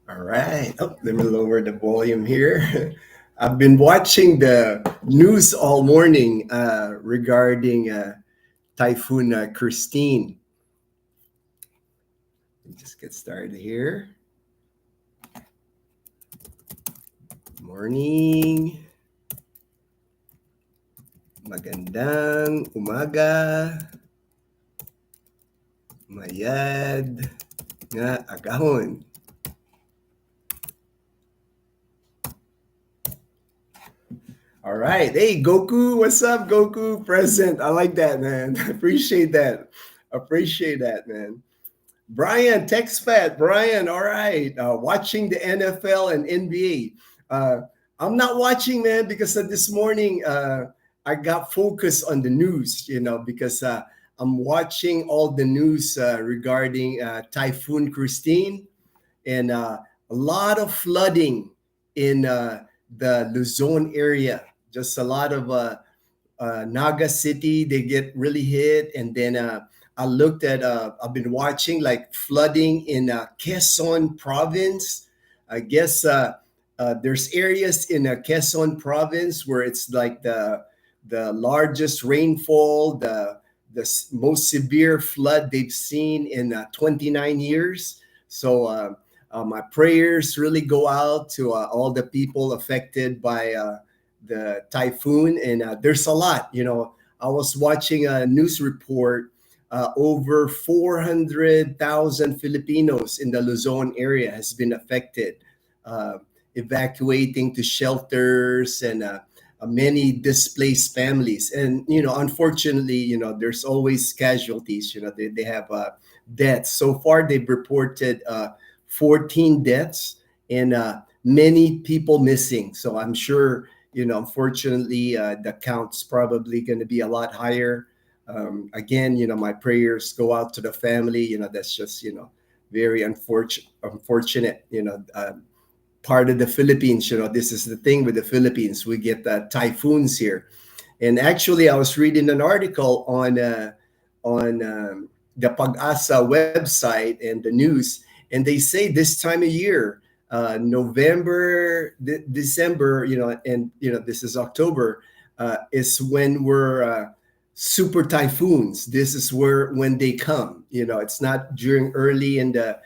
All right. Oh, let me lower the volume here. I've been watching the news all morning regarding Typhoon Christine. Let me just get started here. Morning. Magandang umaga. Mayad nga agahon. All right. Hey, Goku. What's up, Goku? Present. I like that, man. Appreciate that. Appreciate that, man. Brian, TextFat. Brian, all right. Watching the NFL and NBA. I'm not watching, man, because this morning I got focused on the news, because I'm watching all the news regarding Typhoon Christine and a lot of flooding in the Luzon area. Just a lot of Naga City, they get really hit. And then I looked at, I've been watching like flooding in Quezon province. I guess there's areas in Quezon province where it's like the largest rainfall, the most severe flood they've seen in 29 years. So my prayers really go out to all the people affected by the typhoon, and there's a lot. I was watching a news report. Over 400,000 Filipinos in the Luzon area has been affected, evacuating to shelters, and many displaced families. And unfortunately, there's always casualties. They have deaths. So far, they've reported 14 deaths and many people missing. So I'm sure, unfortunately, the count's probably going to be a lot higher. Again, my prayers go out to the family. That's just, very unfortunate, part of the Philippines. This is the thing with the Philippines. We get typhoons here. And actually, I was reading an article on the Pag-asa website and the news, and they say this time of year, November, December, and this is October, is when we're super typhoons. This is when they come. It's not during early in the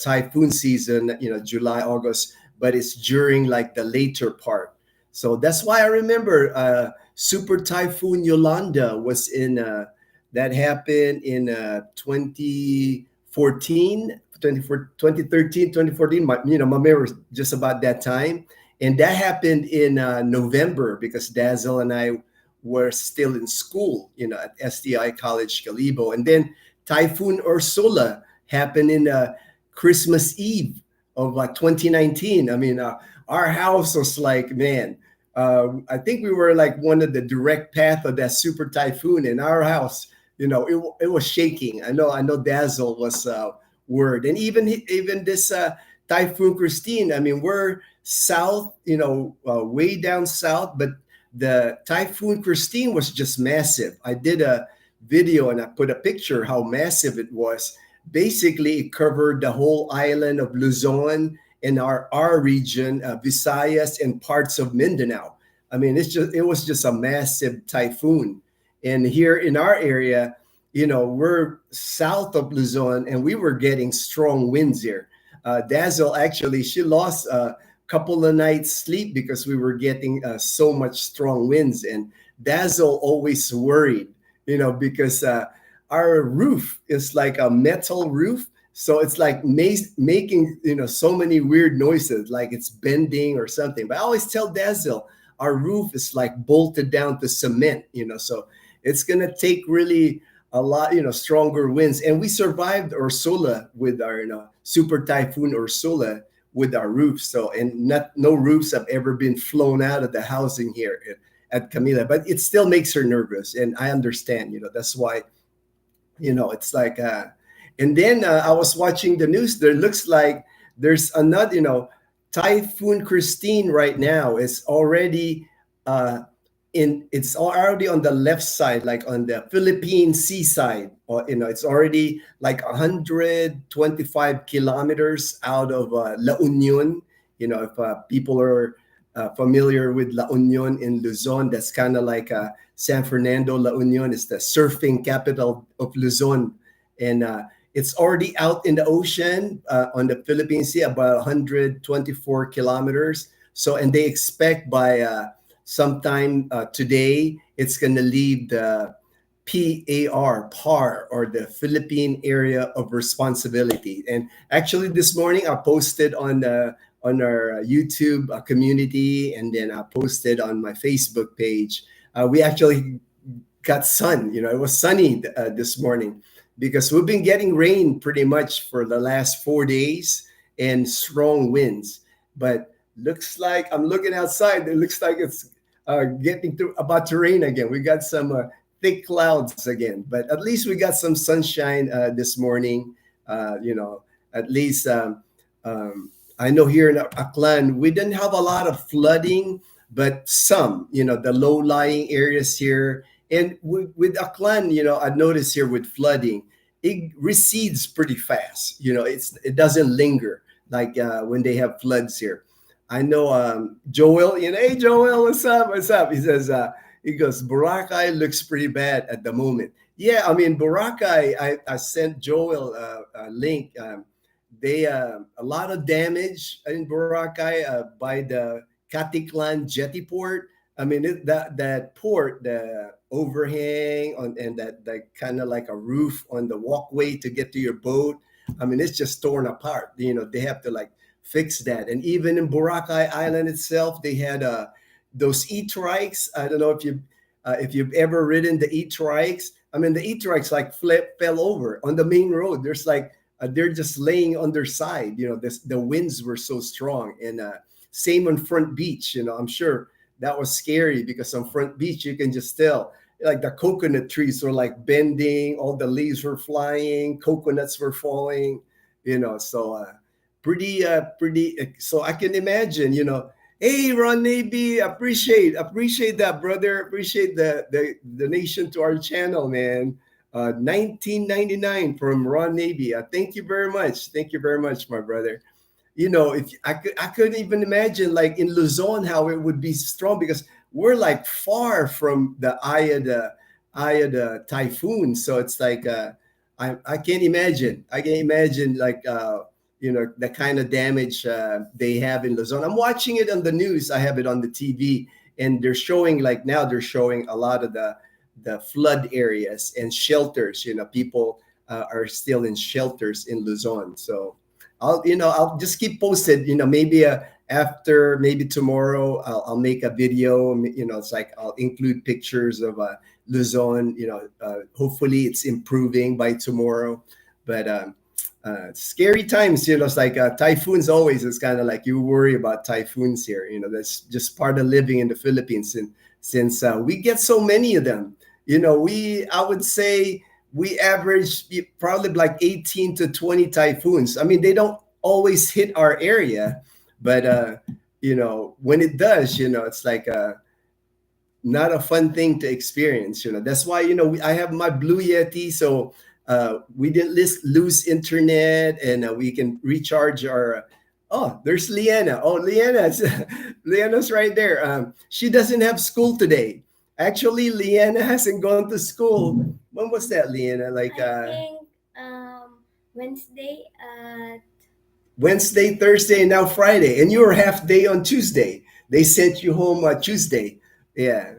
typhoon season, July, August, but it's during like the later part. So that's why I remember Super Typhoon Yolanda was that happened in 2014, 2013, 2014. My memory was just about that time. And that happened in November because Dazzle and I were still in school, at STI College Calibo. And then Typhoon Ursula happened in Christmas Eve of 2019. I mean, our house was like, man, I think we were like one of the direct path of that super typhoon in our house. It was shaking. I know Dazzle was worried. And even this Typhoon Christine, I mean, we're south, way down south, but the Typhoon Christine was just massive. I did a video and I put a picture how massive it was. Basically, it covered the whole island of Luzon and our region, Visayas, and parts of Mindanao. I mean, it was just a massive typhoon. And here in our area, we're south of Luzon, and we were getting strong winds here. Dazzle, actually, she lost a couple of nights sleep because we were getting so much strong winds. And Dazzle always worried, because our roof is like a metal roof. So it's like making, so many weird noises, like it's bending or something. But I always tell Dazzle, our roof is like bolted down to cement, so it's going to take really a lot, stronger winds. And we survived Ursula with our, super typhoon Ursula with our roofs. So, and no roofs have ever been flown out of the housing here at Camila, but it still makes her nervous. And I understand, that's why, it's like, and then I was watching the news. There looks like there's another, Typhoon Christine right now is already it's already on the left side, like on the Philippine seaside, or it's already like 125 kilometers out of La Union. If people are familiar with La Union in Luzon, that's kind of like San Fernando. La Union is the surfing capital of Luzon, and it's already out in the ocean on the Philippine Sea, about 124 kilometers. So, and they expect by sometime today, it's going to leave the PAR, or the Philippine Area of Responsibility. And actually, this morning I posted on our YouTube community, and then I posted on my Facebook page. We actually got sun. It was sunny this morning, because we've been getting rain pretty much for the last 4 days and strong winds. But looks like, I'm looking outside, it looks like it's about to rain again. We got some thick clouds again, but at least we got some sunshine this morning. At least I know here in Aklan, we didn't have a lot of flooding, but some, the low-lying areas here. And with Aklan, I noticed here with flooding, it recedes pretty fast. It doesn't linger like when they have floods here. I know Joel, hey Joel, what's up? What's up? He says, he goes, Boracay looks pretty bad at the moment. Yeah, I mean, Boracay, I sent Joel a link. They a lot of damage in Boracay by the Caticlan jetty port. I mean, that port, the overhang and that kind of like a roof on the walkway to get to your boat. I mean, it's just torn apart. They have to like fix that. And even in Boracay Island itself, they had those e-trikes. I don't know if you've ever ridden the e-trikes. I mean, the e-trikes like fell over on the main road. There's like they're just laying on their side. The winds were so strong. And same on Front Beach. I'm sure that was scary, because on Front Beach you can just tell, like the coconut trees were like bending, all the leaves were flying, coconuts were falling. So pretty. So I can imagine. Hey, Ron Navy, appreciate that, brother. Appreciate the donation to our channel, man. 1999 from Ron Navy. Thank you very much. Thank you very much, my brother. If I couldn't even imagine like in Luzon how it would be strong, because we're like far from the eye of the typhoon. So it's like I can't imagine. I can imagine like the kind of damage they have in Luzon. I'm watching it on the news. I have it on the TV, and they're showing a lot of the flood areas and shelters. People are still in shelters in Luzon. So I'll just keep posted. Maybe maybe tomorrow I'll make a video. It's like I'll include pictures of Luzon. Hopefully it's improving by tomorrow. But scary times. It's like typhoons. Always, it's kind of like you worry about typhoons here. That's just part of living in the Philippines. And since we get so many of them, I would say we average probably like 18 to 20 typhoons. I mean, they don't always hit our area, but when it does, it's like not a fun thing to experience. That's why I have my Blue Yeti, so we didn't lose internet, and we can recharge our. Oh, there's Leanna. Oh, Leanna's right there. She doesn't have school today. Actually, Leanna hasn't gone to school. When was that, Leanna? Like I think Wednesday. Wednesday, Thursday, and now Friday. And you were half day on Tuesday. They sent you home Tuesday. Yeah.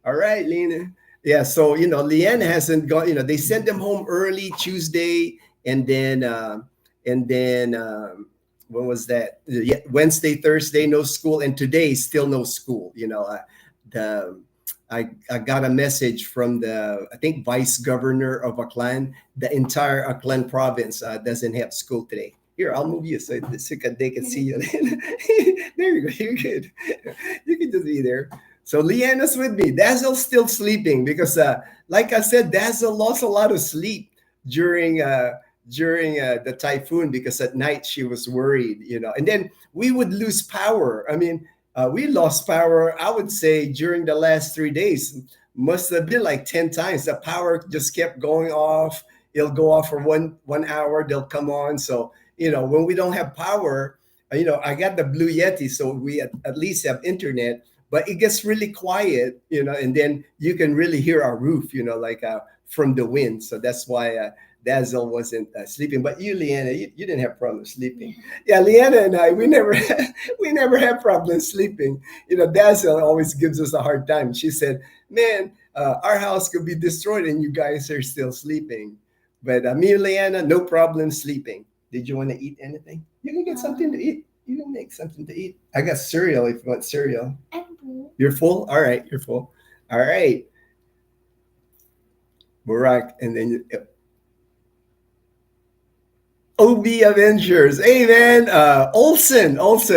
All right, Leanna. Yeah. So Leanna hasn't gone. They sent them home early Tuesday, and then when was that? Yeah, Wednesday, Thursday, no school, and today still no school. I got a message from the, I think, vice governor of Aklan. The entire Aklan province doesn't have school today. Here, I'll move you so they can see you. There you go. You're good. You can just be there. So Leanna's with me. Dazzle's still sleeping because, like I said, Dazzle lost a lot of sleep during the typhoon, because at night she was worried, and then we would lose power. I mean, We lost power, I would say, during the last 3 days. Must have been like 10 times. The power just kept going off. It'll go off for one hour, they'll come on. So, when we don't have power, I got the Blue Yeti, so we at least have internet, but it gets really quiet, and then you can really hear our roof, like from the wind. So that's why Dazzle wasn't sleeping. But you, Leanna, you didn't have problems sleeping. Yeah, Leanna and I, we never we never had problems sleeping. Dazzle always gives us a hard time. She said, "Man, our house could be destroyed and you guys are still sleeping." But me and Leanna, no problem sleeping. Did you want to eat anything? You can get something to eat. You can make something to eat. I got cereal if you want cereal. I'm full. You're full? All right, you're full. All right. Barack, and then OB Avengers. Hey man, Olson,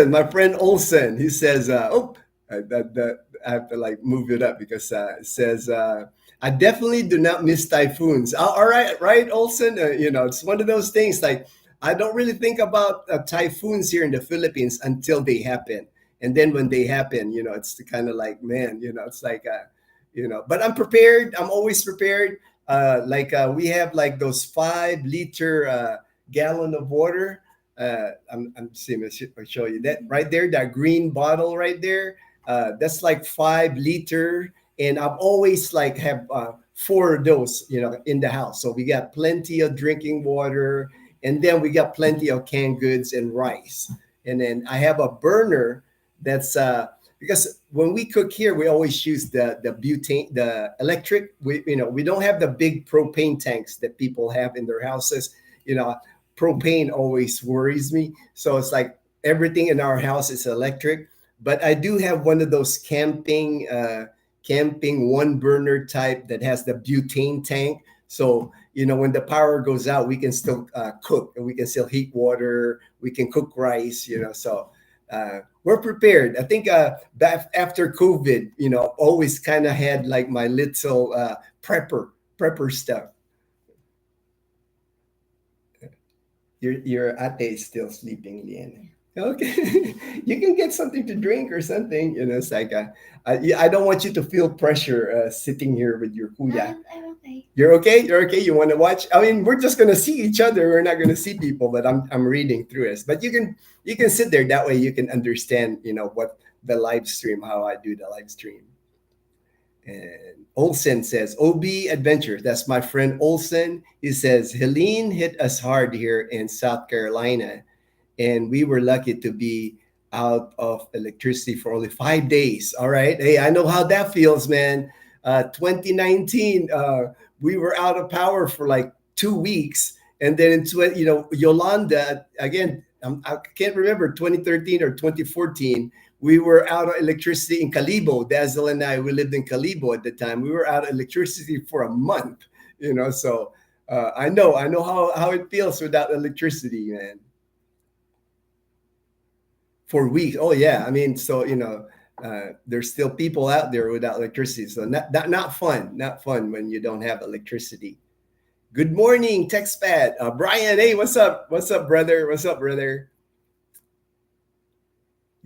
my friend Olson. He says, I have to like move it up because it says, I definitely do not miss typhoons. All right, right, Olson. It's one of those things like I don't really think about typhoons here in the Philippines until they happen, and then when they happen, it's kind of like, man, it's like, But I'm prepared. I'm always prepared. We have like those 5 liter gallon of water. I'm seeing. I'll show you that right there. That green bottle right there. That's like 5 liter, and I've always like have 4 of those, in the house. So we got plenty of drinking water, and then we got plenty of canned goods and rice. And then I have a burner that's because when we cook here, we always use the butane, the electric. We don't have the big propane tanks that people have in their houses. Propane always worries me. So it's like everything in our house is electric. But I do have one of those camping one burner type that has the butane tank. So when the power goes out, we can still cook, and we can still heat water. We can cook rice. So we're prepared. I think back after COVID, always kind of had like my little prepper stuff. Your ate is still sleeping, Lian. Okay, you can get something to drink or something. It's like I don't want you to feel pressure sitting here with your kuya. I'm okay. You're okay. You're okay. You want to watch? I mean, we're just gonna see each other. We're not gonna see people. But I'm reading through this. But you can sit there. That way you can understand. What the live stream, how I do the live stream. And Olsen says, OB Adventure. That's my friend Olsen. He says, Helene hit us hard here in South Carolina, and we were lucky to be out of electricity for only 5 days. All right. Hey, I know how that feels, man. 2019, we were out of power for like 2 weeks. And then Yolanda, again, I can't remember, 2013 or 2014, we were out of electricity in Calibo. Dazzle and I, we lived in Calibo at the time. We were out of electricity for a month, so I know how it feels without electricity, man. For weeks. Oh yeah. I mean, so, there's still people out there without electricity. So not fun, when you don't have electricity. Good morning, TextPad. Brian, hey, what's up? What's up, brother? What's up, brother?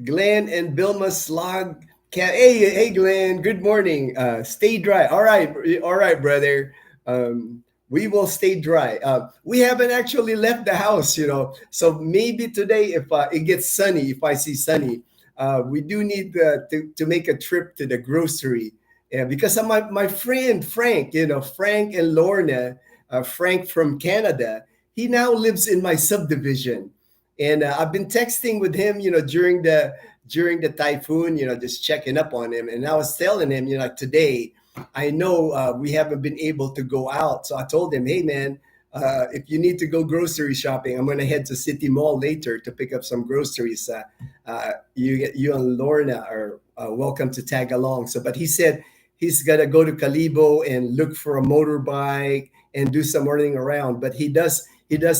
Glenn and Bilma Slog. Hey, Glenn. Good morning. Stay dry. All right, brother. We will stay dry. We haven't actually left the house, So maybe today, if it gets sunny, if I see sunny, we do need to make a trip to the grocery. Because of my friend Frank, Frank and Lorna, Frank from Canada, he now lives in my subdivision. And I've been texting with him, during the typhoon, just checking up on him. And I was telling him, like today, I know we haven't been able to go out. So I told him, hey, man, if you need to go grocery shopping, I'm going to head to City Mall later to pick up some groceries. You and Lorna are welcome to tag along. So, but he said he's got to go to Calibo and look for a motorbike and do some running around. But he does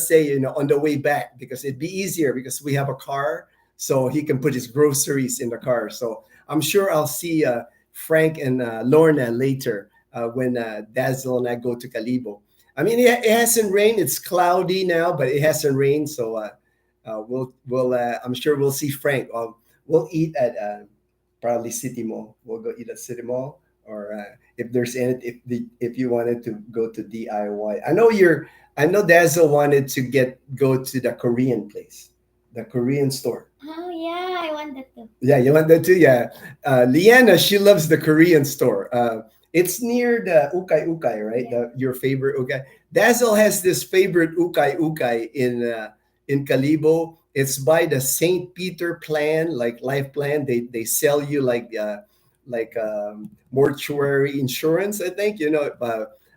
say, on the way back, because it'd be easier because we have a car, so he can put his groceries in the car. So I'm sure I'll see Frank and Lorna later when Dazzle and I go to Calibo. I mean, it hasn't rained. It's cloudy now, but it hasn't rained. So we'll I'm sure we'll see Frank. We'll eat at probably City Mall. We'll go eat at City Mall, or if there's any, if you wanted to go to DIY. I know Dazzle wanted to go to the Korean place, the Korean store. Oh yeah, I want that too. Yeah, you want that too? Yeah. Liana, she loves the Korean store. It's near the Ukay Ukay, right? Yeah. Your favorite Ukay. Dazzle has this favorite Ukay Ukay in Calibo. It's by the St. Peter plan, like life plan. They sell you like mortuary insurance, I think.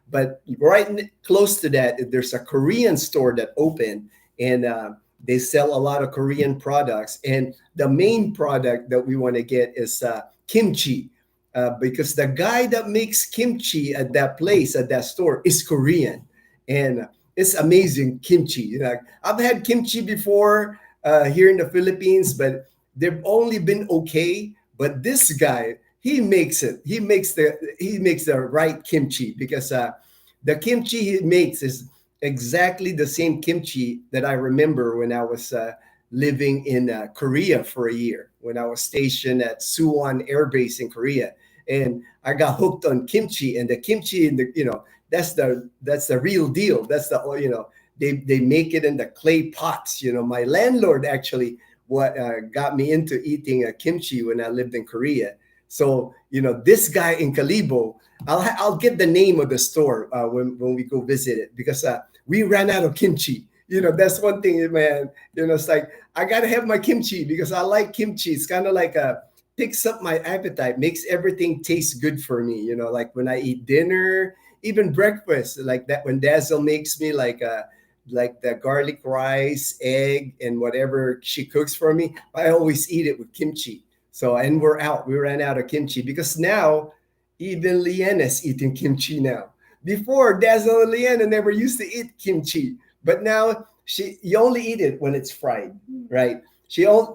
But right close to that, there's a Korean store that opened, and they sell a lot of Korean products. And the main product that we want to get is kimchi, because the guy that makes kimchi at that place, at that store, is Korean, and it's amazing kimchi. I've had kimchi before here in the Philippines, but they've only been okay. But this guy, he makes it. He makes the right kimchi, because the kimchi he makes is exactly the same kimchi that I remember when I was living in Korea for a year, when I was stationed at Suwon Air Base in Korea, and I got hooked on kimchi. And the kimchi, in the that's the real deal. That's the they make it in the clay pots. My landlord actually what got me into eating kimchi when I lived in Korea. So this guy in Kalibo, I'll get the name of the store when we go visit it, because we ran out of kimchi. That's one thing, man. It's like I gotta have my kimchi because I like kimchi. It's kind of like picks up my appetite, makes everything taste good for me. Like when I eat dinner, even breakfast, like that. When Dazzle makes me like the garlic rice, egg, and whatever she cooks for me, I always eat it with kimchi. So, and we ran out of kimchi, because now even Leanna's eating kimchi now. Before, Dazzle and Leanna never used to eat kimchi, but now you only eat it when it's fried, right?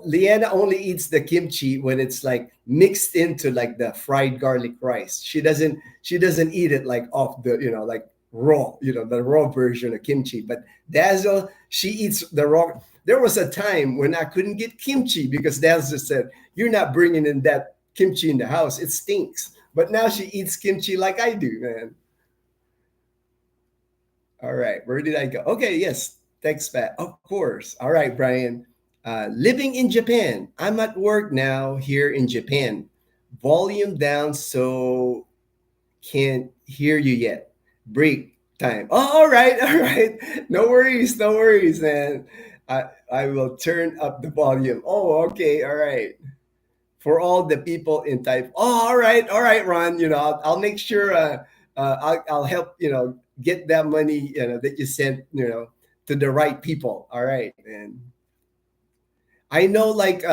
Leanna only eats the kimchi when it's like mixed into like the fried garlic rice. She doesn't eat it like off the like raw, the raw version of kimchi. But Dazzle, she eats the raw. There was a time when I couldn't get kimchi because Dazzle said, "You're not bringing in that kimchi in the house. It stinks." But now she eats kimchi like I do, man. All right, where did I go? Okay, yes, thanks, Pat. Of course. All right, Brian. Living in Japan. I'm at work now here in Japan. Volume down so can't hear you yet. Break time. Oh, all right, all right. No worries, man. I will turn up the volume. Oh, okay, all right. For all the people in type. Oh, all right, Ron. I'll make sure. I'll help. Get that money. That you sent. To the right people. All right, and I know, like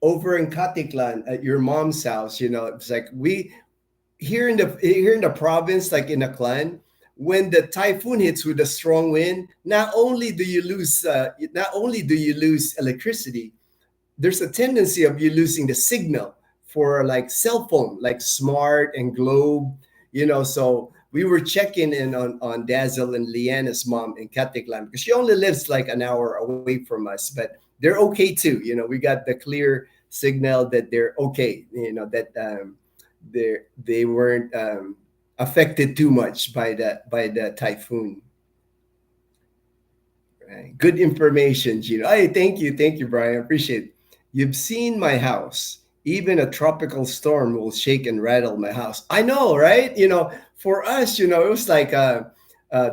over in Katiklan at your mom's house. It's like we here in the province, like in a clan, when the typhoon hits with a strong wind, not only do you lose electricity, there's a tendency of you losing the signal for like cell phone, like Smart and Globe. So we were checking in on Dazzle and Leanna's mom in Katiklan, because she only lives like an hour away from us, but they're okay too. We got the clear signal that they're okay. That they weren't affected too much by the typhoon. Right. Good information, Gino. Hey, thank you, Brian. Appreciate it. You've seen my house. Even a tropical storm will shake and rattle my house. I know, right? For us, it was like our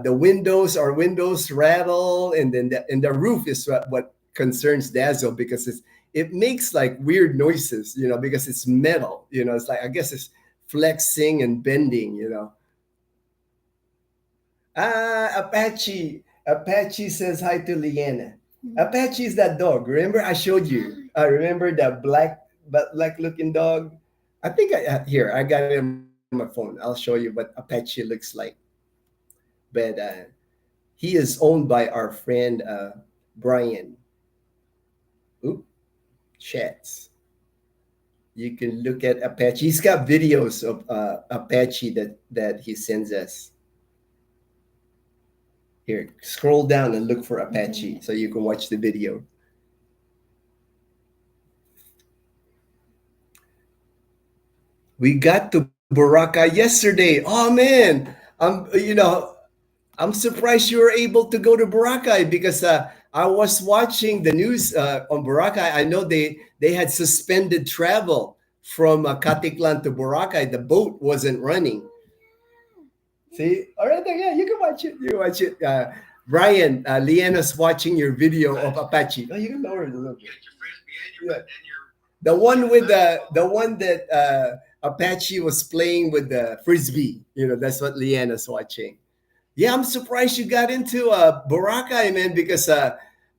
windows rattle, and then the roof is what concerns Dazzle, because it makes like weird noises, because it's metal. It's like, I guess it's flexing and bending. Apache. Apache says hi to Leanna. Apache is that dog. Remember, I showed you. I remember that black looking dog. I think here I got it on my phone. I'll show you what Apache looks like. But he is owned by our friend Brian. Oop, chats. You can look at Apache. He's got videos of Apache that he sends us. Here, scroll down and look for Apache so you can watch the video. We got to Boracay yesterday. Oh man, I'm surprised you were able to go to Boracay because I was watching the news on Boracay. I know they had suspended travel from Caticlan to Boracay. The boat wasn't running. See, all right, there, yeah, you can watch it. You can watch it. Brian, Leanna's watching your video of Apache. Oh, you can lower it a little bit. Yeah. The one that Apache was playing with the frisbee. That's what Leanna's watching. Yeah, I'm surprised you got into Boracay, man, because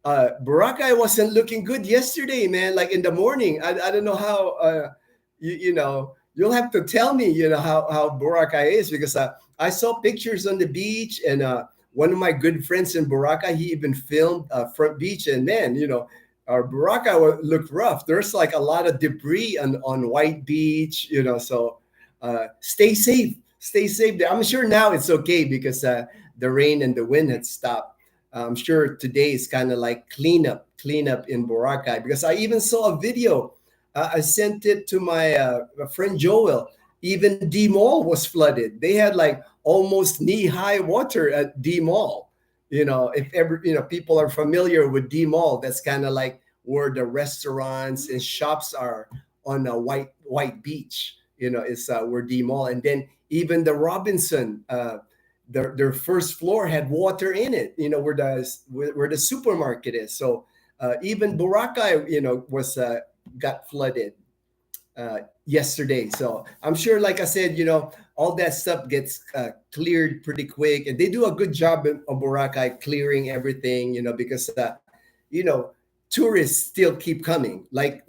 Boracay wasn't looking good yesterday, man. Like in the morning, I don't know how. You'll have to tell me, how Boracay is because I saw pictures on the beach, and one of my good friends in Boracay, he even filmed front beach, and man, our Boracay looked rough. There's like a lot of debris on White Beach, so stay safe. Stay safe there. I'm sure now it's okay because the rain and the wind had stopped. I'm sure today is kind of like cleanup in Boracay because I even saw a video. I sent it to my friend Joel. Even D Mall was flooded. They had like almost knee-high water at D Mall. If ever people are familiar with D Mall, that's kind of like where the restaurants and shops are on a white beach. Is where D Mall, and then even the Robinson, their first floor had water in it. Where the supermarket is. So even Boracay, was got flooded yesterday. So I'm sure, like I said, all that stuff gets cleared pretty quick, and they do a good job on Boracay clearing everything. Because tourists still keep coming, like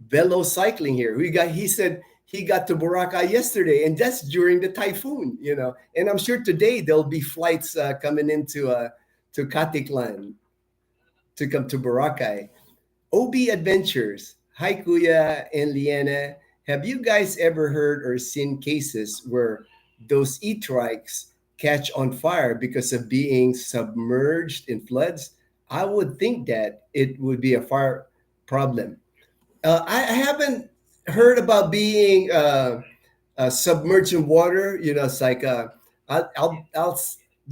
velo cycling here. He said he got to Boracay yesterday, and that's during the typhoon. And I'm sure today there'll be flights coming into to Caticlan to come to Boracay. OB Adventures. Hi, Kuya and Liana. Have you guys ever heard or seen cases where those e-trikes catch on fire because of being submerged in floods? I would think that it would be a fire problem. I haven't heard about being submerged in water. It's like I'll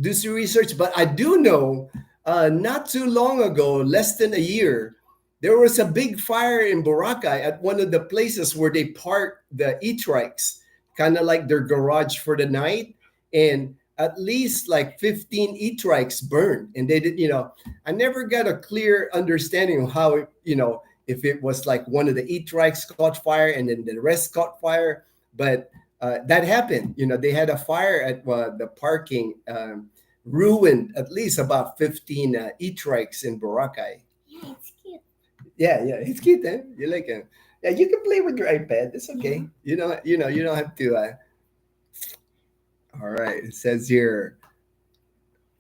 do some research, but I do know not too long ago, less than a year, there was a big fire in Boracay at one of the places where they park the e-trikes, kind of like their garage for the night, and at least like 15 e-trikes burned, and they did. I never got a clear understanding of how if it was like one of the e-trikes caught fire and then the rest caught fire, but that happened. They had a fire at the parking, ruined at least about 15 e-trikes in Boracay. Yeah, it's cute. Yeah, it's cute, eh? You like it. Yeah, you can play with your iPad. It's okay. You don't have to. All right, it says here.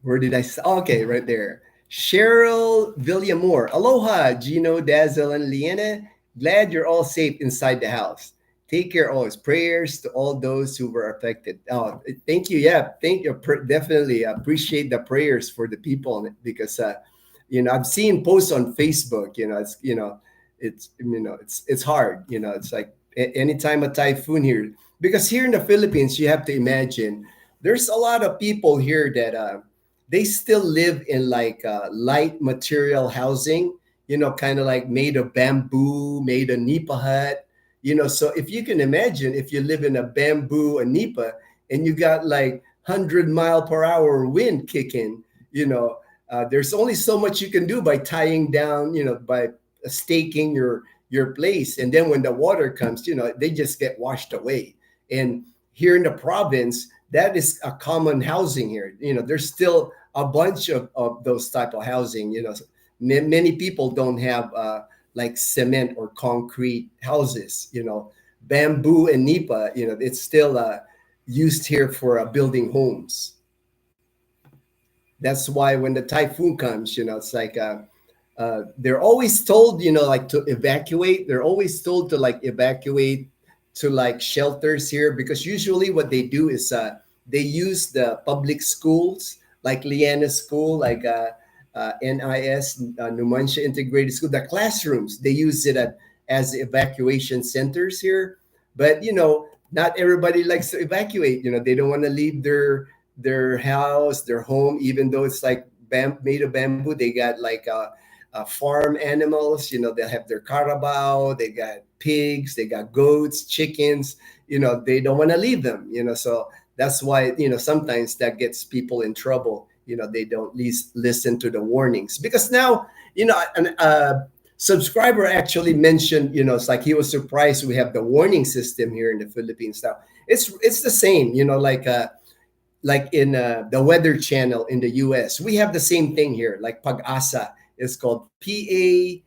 Where did okay, right there. Cheryl Villamore. Aloha, Gino, Dazzle, and Liana. Glad you're all safe inside the house. Take care always. Prayers to all those who were affected. Oh, thank you. Yeah, thank you. Definitely appreciate the prayers for the people because, I've seen posts on Facebook. It's hard. It's like anytime a typhoon here, because here in the Philippines, you have to imagine there's a lot of people here that they still live in like light material housing, kind of like made of bamboo, made a nipa hut, so if you can imagine, if you live in a bamboo, a nipa, and you got like 100-mile-per-hour wind kicking, there's only so much you can do by tying down, by staking your place. And then when the water comes, they just get washed away. And here in the province, that is a common housing here. There's still a bunch of those type of housing. Many people don't have like cement or concrete houses. Bamboo and nipa. It's still used here for building homes. That's why when the typhoon comes, it's like they're always told, like to evacuate. They're always told to like evacuate to like shelters here, because usually what they do is they use the public schools, like Liana's school, like NIS, Numancia Integrated School, the classrooms. They use it as evacuation centers here. But not everybody likes to evacuate. They don't want to leave their house, their home, even though it's like made of bamboo. They got like farm animals. They have their carabao, they got pigs, they got goats, chickens. They don't want to leave them. So that's why sometimes that gets people in trouble. They don't listen to the warnings, because now an subscriber actually mentioned, it's like he was surprised we have the warning system here in the Philippines now. It's the same, like in the Weather Channel in the US. We have the same thing here, like Pag-asa. It's called Pagasa,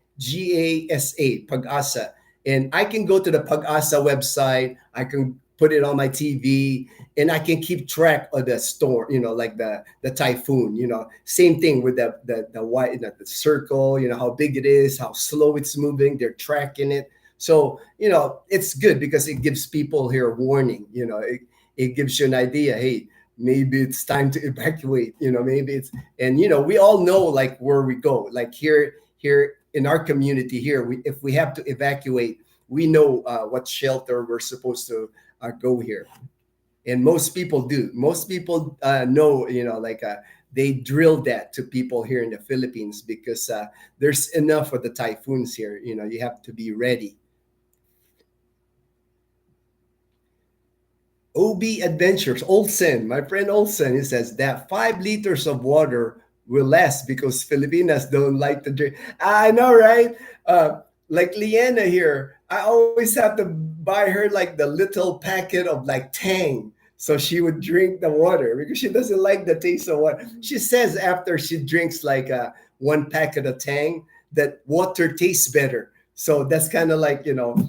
Pag-asa. And I can go to the Pag-asa website, I can put it on my TV, and I can keep track of the storm, like the typhoon. Same thing with the white, the circle, how big it is, how slow it's moving, they're tracking it. So, it's good because it gives people here a warning. It gives you an idea, hey, maybe it's time to evacuate. Maybe it's, and we all know like where we go, like here in our community here, if we have to evacuate, we know what shelter we're supposed to go here. And most people do. Most people know, like they drill that to people here in the Philippines, because there's enough of the typhoons here. You have to be ready. OB Adventures, Olsen, my friend Olsen, he says that 5 liters of water will last because Filipinas don't like to drink. I know, right? Like Leanna here, I always have to buy her like the little packet of like Tang, so she would drink the water because she doesn't like the taste of water. She says after she drinks like one packet of Tang, that water tastes better. So that's kind of like,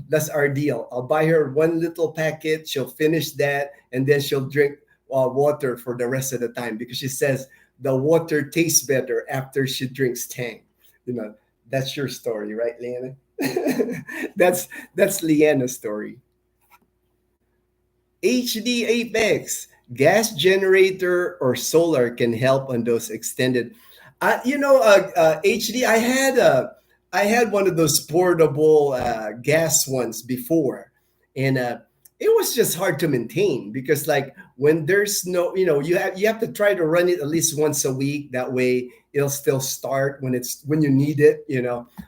that's our deal. I'll buy her one little packet, she'll finish that, and then she'll drink water for the rest of the time, because she says the water tastes better after she drinks Tang. That's your story, right, Leanna? that's Leanna's story. HD Apex, gas generator or solar can help on those extended. HD, I had one of those portable gas ones before, and it was just hard to maintain, because like when there's no, you have to try to run it at least once a week. That way it'll still start when you need it.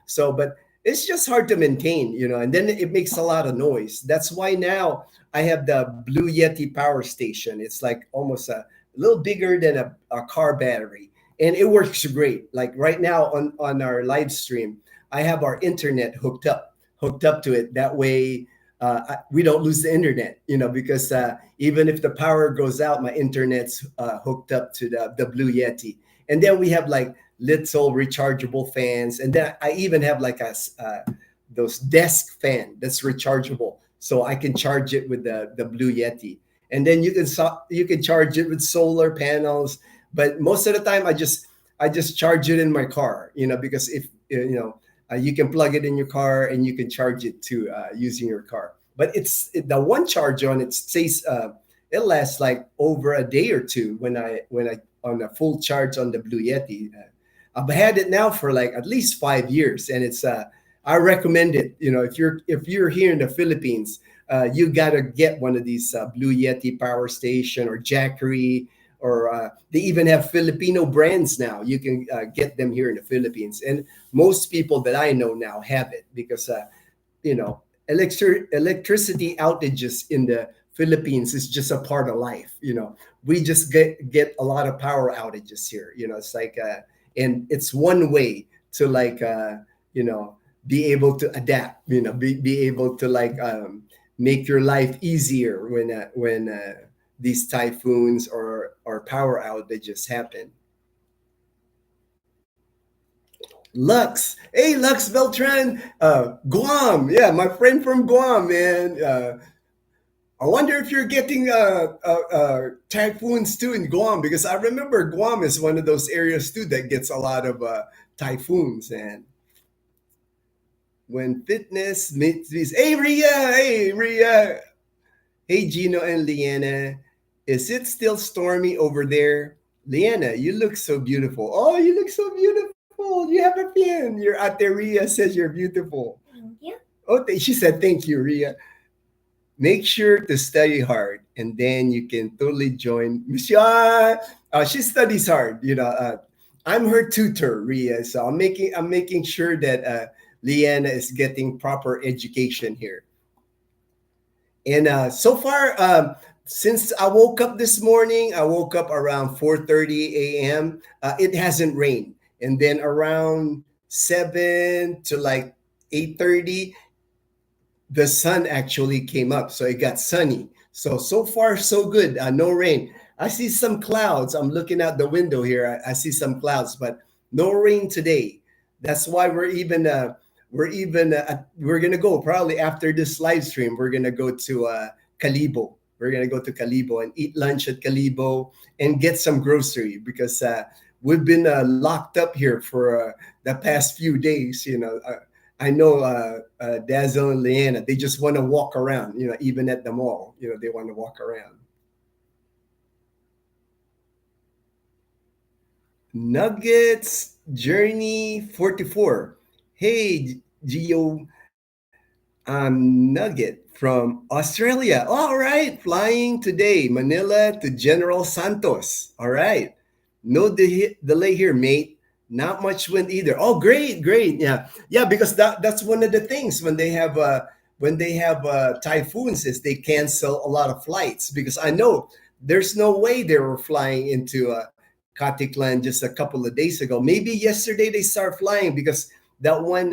So, but it's just hard to maintain, and then it makes a lot of noise. That's why now I have the Blue Yeti power station. It's like almost a little bigger than a car battery, and it works great. Like right now on our live stream, I have our internet hooked up to it. That way, we don't lose the internet, because even if the power goes out, my internet's hooked up to the Blue Yeti. And then we have like little rechargeable fans, and then I even have like those desk fan that's rechargeable, so I can charge it with the Blue Yeti. And then you can charge it with solar panels. But most of the time, I just charge it in my car, because if you can plug it in your car and you can charge it too using your car. But the one charge on it says it lasts like over a day or two when I on a full charge on the Blue Yeti. I've had it now for like at least 5 years, and it's I recommend it. If you're here in the Philippines, you gotta get one of these Blue Yeti power station or Jackery, or they even have Filipino brands now. You can get them here in the Philippines, and most people that I know now have it, because you know electricity outages in the Philippines is just a part of life. We just get a lot of power outages here. It's like and it's one way to like be able to adapt. Be able to like make your life easier when these typhoons or power outages happen. Lux, hey Lux Beltran, Guam, yeah, my friend from Guam, man. I wonder if you're getting typhoons too in Guam, because I remember Guam is one of those areas too that gets a lot of typhoons. And when fitness meets these, hey Ria, hey Gino and Leanna, is it still stormy over there? Leanna, you look so beautiful. Oh, you look so beautiful. You have a fan. Your ate Ria says you're beautiful. Thank you. Oh, she said thank you, Ria. make sure to study hard, and then you can totally join Monsieur. She studies hard. I'm her tutor, Ria. So I'm making sure that Leanna is getting proper education here. And so far, since I woke up this morning, I woke up around 4:30 a.m. It hasn't rained, and then around 7 to like 8:30, the sun actually came up, so it got sunny. So far so good. No rain. I see some clouds. I'm looking out the window here. I see some clouds, but no rain today. That's why we're gonna go probably after this live stream. We're gonna go to Calibo. We're gonna go to Calibo and eat lunch at Calibo and get some grocery because we've been locked up here for the past few days. I know Dazzle and Leanna, they just want to walk around, even at the mall, they want to walk around. Nuggets Journey 44. Hey, Geo, Nugget from Australia. All right, flying today, Manila to General Santos. All right. No delay here, mate. Not much wind either. Oh, great, great. Yeah, because that's one of the things when they have typhoons is they cancel a lot of flights because I know there's no way they were flying into Katiklan just a couple of days ago. Maybe yesterday they start flying because that one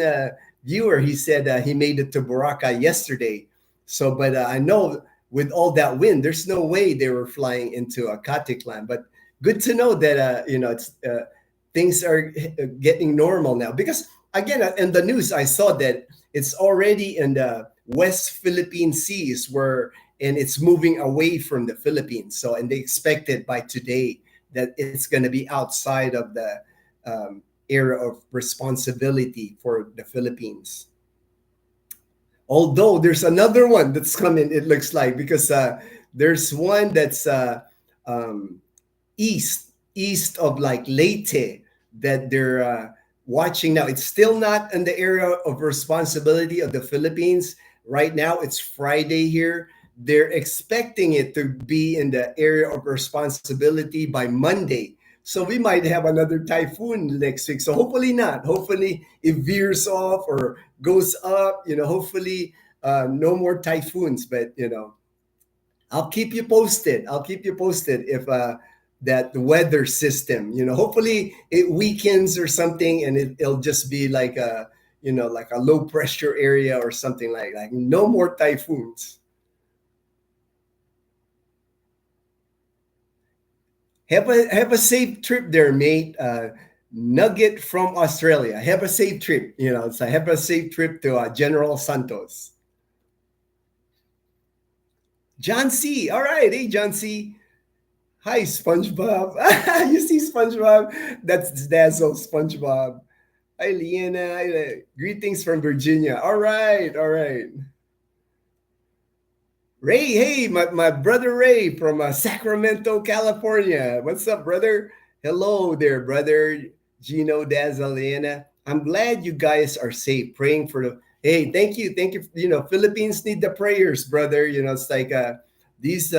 viewer he said he made it to Boracay yesterday. So, but I know with all that wind, there's no way they were flying into Katiklan. But good to know that it's things are getting normal now because again in the news I saw that it's already in the West Philippine Seas where and it's moving away from the Philippines. So and they expect it by today that it's going to be outside of the area of responsibility for the Philippines. Although there's another one that's coming, it looks like because there's one that's um, east of like Leyte that they're watching now. It's still not in the area of responsibility of the Philippines. Right now, it's Friday here. They're expecting it to be in the area of responsibility by Monday. So we might have another typhoon next week. So hopefully not. Hopefully it veers off or goes up. Hopefully no more typhoons. But I'll keep you posted. I'll keep you posted if that weather system, hopefully it weakens or something, and it'll just be like like a low pressure area or something like no more typhoons. Have a safe trip there, mate. Nugget from Australia. Have a safe trip. It's have a safe trip to General Santos. John C. All right. Hey, John C. Hi, SpongeBob. You see SpongeBob? That's Dazzle SpongeBob. Hi, Leanna. Greetings from Virginia. All right. All right. Ray, hey, my brother Ray from Sacramento, California. What's up, brother? Hello there, brother Ginno, Dazzle, Leanna. I'm glad you guys are safe. Praying for the. Hey, thank you, thank you. Philippines need the prayers, brother. It's like these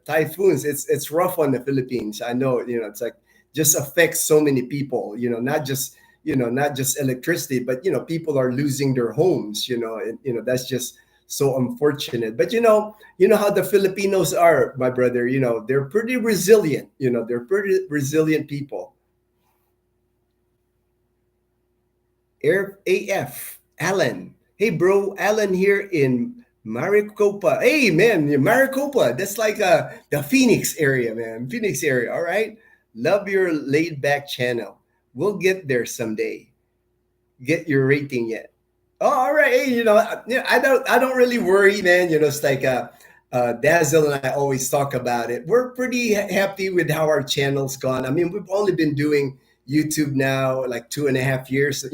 typhoons. It's rough on the Philippines. I know. It's like just affects so many people. Not just electricity, but people are losing their homes. And that's just so unfortunate. But how the Filipinos are, my brother. They're pretty resilient. They're pretty resilient people. AF Alan. Hey, bro, Alan here in Maricopa. Hey, man, Maricopa. That's like the Phoenix area, man. Phoenix area. All right. Love your laid back channel. We'll get there someday. Get your rating yet? Oh, all right. Hey, I don't really worry, man. It's like Dazzle and I always talk about it. We're pretty happy with how our channel's gone. I mean, we've only been doing YouTube now like 2.5 years.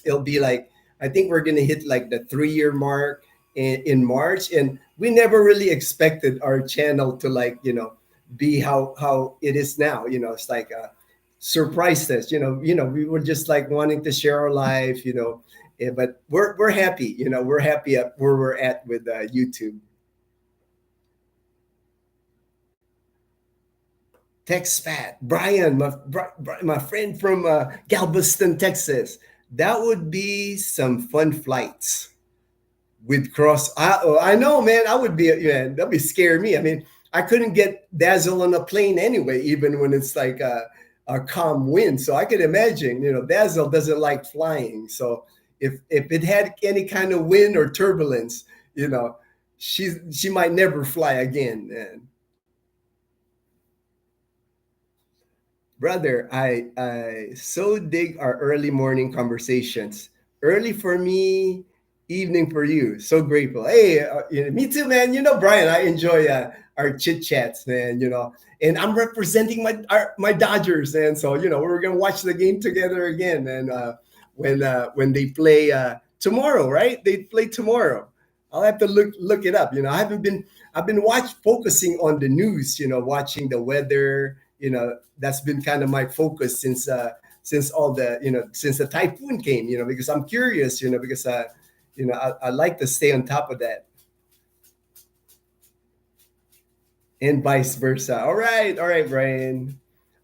It'll be like I think we're gonna hit like the 3-year mark in March, and we never really expected our channel to be how it is now. It's like surprised us. We were just like wanting to share our life. But we're happy. We're happy at where we're at with YouTube. Tex-Pat, Brian, my friend from Galveston, Texas. That would be some fun flights with cross. I know, man. I would be, yeah, that'd be scare me. I mean, I couldn't get Dazzle on a plane anyway, even when it's like a calm wind. So I could imagine, Dazzle doesn't like flying. So if it had any kind of wind or turbulence, you know, she might never fly again. And brother, I so dig our early morning conversations. Early for me, evening for you. So grateful. Hey, me too, man. Brian, I enjoy our chit chats, man. And I'm representing my Dodgers, and so we're gonna watch the game together again, and when they play tomorrow, right? They play tomorrow. I'll have to look it up. I've been focusing on the news. Watching the weather. That's been kind of my focus since all the since the typhoon came. Because I'm curious. Because I like to stay on top of that, and vice versa. All right, Brian.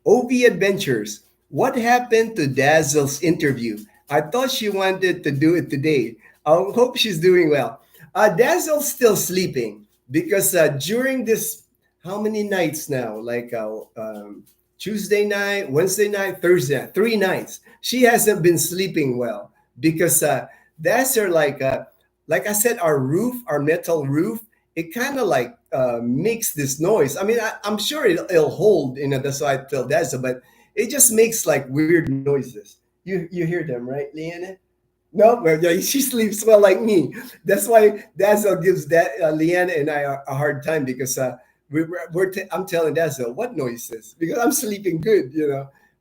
OV Adventures. What happened to Dazzle's interview? I thought she wanted to do it today. I hope she's doing well. Dazzle's still sleeping because during this, how many nights now? Like Tuesday night, Wednesday night, Thursday night, 3 nights. She hasn't been sleeping well because that's her like I said, our metal roof, it kind of like makes this noise. I mean, I'm sure it'll hold, that's why I tell Dazzle, but it just makes like weird noises. You hear them, right, Leanna? No, well, yeah, she sleeps well like me. That's why Dazzle gives that Leanna and I a hard time because I'm telling Dazzle what noises because I'm sleeping good,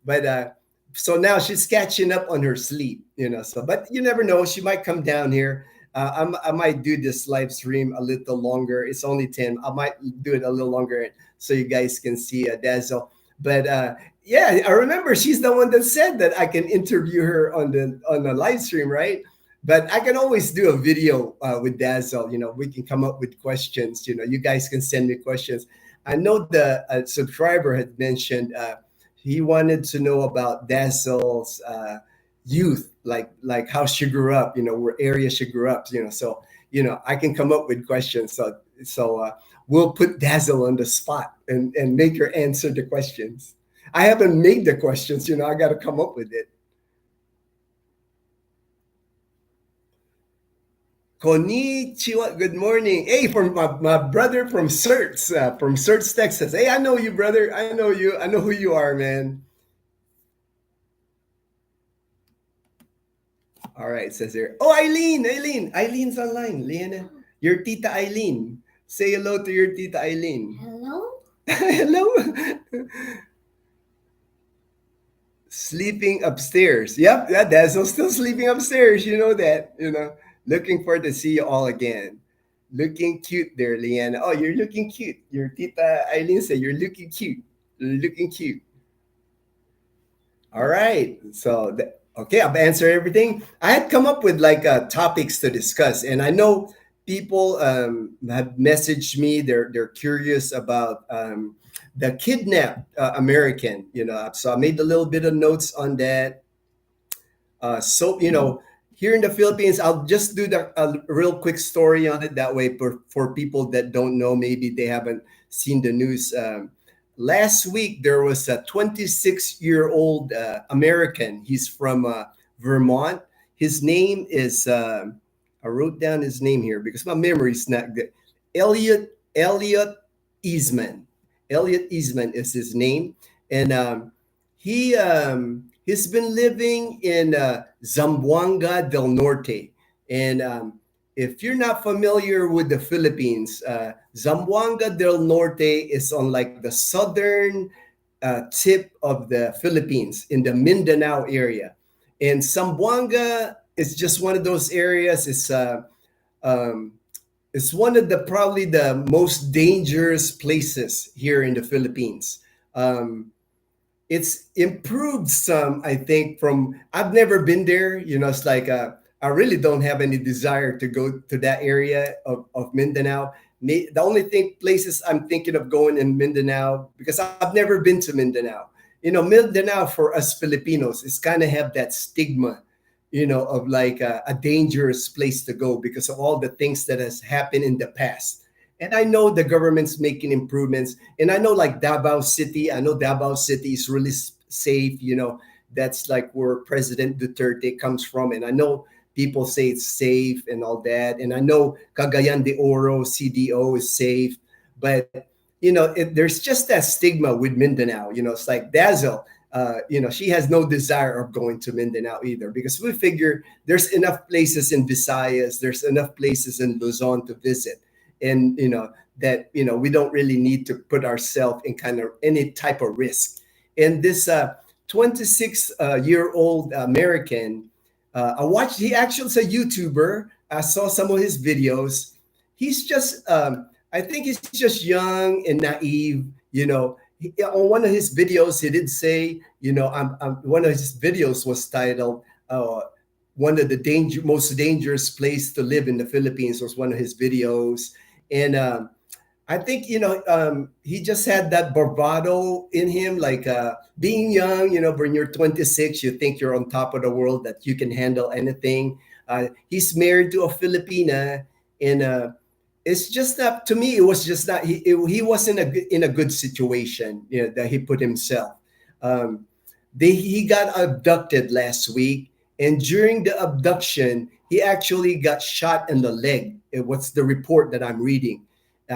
But so now she's catching up on her sleep, So, but you never know, she might come down here. I might do this live stream a little longer. It's only 10. I might do it a little longer so you guys can see Dazzle. But yeah, I remember she's the one that said that I can interview her on the live stream, right? But I can always do a video with Dazzle. We can come up with questions. You guys can send me questions. I know the subscriber had mentioned he wanted to know about Dazzle's youth, like how she grew up, where area she grew up, So I can come up with questions. So we'll put Dazzle on the spot and make her answer the questions. I haven't made the questions, I got to come up with it. Konnichiwa, good morning. Hey, from my brother from Certs, Texas. Hey, I know you, brother. I know you. I know who you are, man. All right, it says here. Oh, Eileen's online. Leanna, your Tita Eileen. Say hello to your Tita Eileen. Hello? Hello. Sleeping upstairs. Yep, Dazzle's still sleeping upstairs. You know that. Looking forward to see you all again. Looking cute there, Leanna. Oh, you're looking cute. Your Tita Eileen said you're looking cute. You're looking cute. All right. So, okay, I've answered everything. I had come up with like topics to discuss, and I know people have messaged me. They're curious about the kidnapped American. So I made a little bit of notes on that. So here in the Philippines, I'll just do a real quick story on it. That way, for people that don't know, maybe they haven't seen the news. Last week, there was a 26-year-old American. He's from Vermont. His name is, I wrote down his name here because my memory's not good. Elliot Eastman. Elliot Eastman is his name. And he's been living in Zamboanga del Norte. And if you're not familiar with the Philippines, Zamboanga del Norte is on like the southern tip of the Philippines in the Mindanao area. And Zamboanga is just one of those areas. It's one of probably the most dangerous places here in the Philippines. It's improved some, I think, I've never been there. It's like I really don't have any desire to go to that area of Mindanao. The only places I'm thinking of going in Mindanao, because I've never been to Mindanao. Mindanao for us Filipinos is kind of have that stigma, of like a dangerous place to go because of all the things that has happened in the past. And I know the government's making improvements. And I know like Davao City, I know Davao City is really safe. That's like where President Duterte comes from. And I know people say it's safe and all that. And I know Cagayan de Oro, CDO is safe. But, there's just that stigma with Mindanao. It's like Dazzle, she has no desire of going to Mindanao either because we figure there's enough places in Visayas, there's enough places in Luzon to visit. And, that, we don't really need to put ourselves in kind of any type of risk. And this 26-year-old American, he actually is a YouTuber. I saw some of his videos. He's just, I think he's just young and naive. On one of his videos, he did say, one of his videos was titled, one of the most dangerous place to live in the Philippines was one of his videos. And I think, he just had that bravado in him, like being young, when you're 26, you think you're on top of the world, that you can handle anything. He's married to a Filipina, and it's just that, to me, it was just that he wasn't in a good situation, that he put himself. He got abducted last week, and during the abduction, he actually got shot in the leg. What's the report that I'm reading?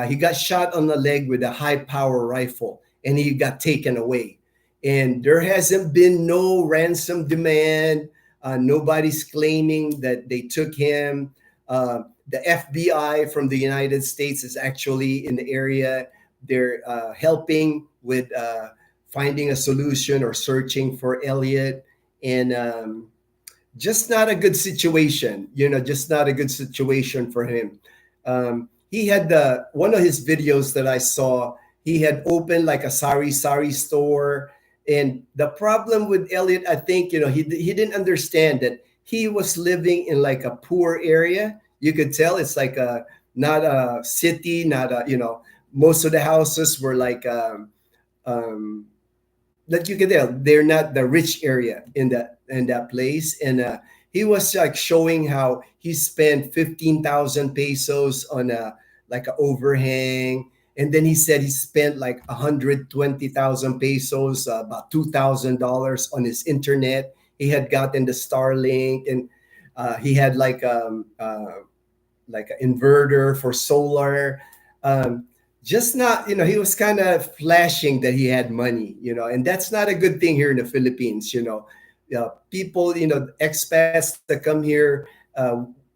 He got shot on the leg with a high-power rifle, and he got taken away. And there hasn't been no ransom demand. Nobody's claiming that they took him. The FBI from the United States is actually in the area. They're helping with finding a solution or searching for Elliot. And just not a good situation, just not a good situation for him. He had one of his videos that I saw, he had opened like a sari store. And the problem with Elliot, I think, he didn't understand that he was living in like a poor area. You could tell it's like not a city, not a, most of the houses were like, like you can tell, they're not the rich area in that place. And he was like showing how he spent 15,000 pesos on like an overhang. And then he said he spent like 120,000 pesos, about $2,000 on his internet. He had gotten the Starlink, and he had like an inverter for solar. Just not, he was kind of flashing that he had money, and that's not a good thing here in the Philippines. People, expats that come here,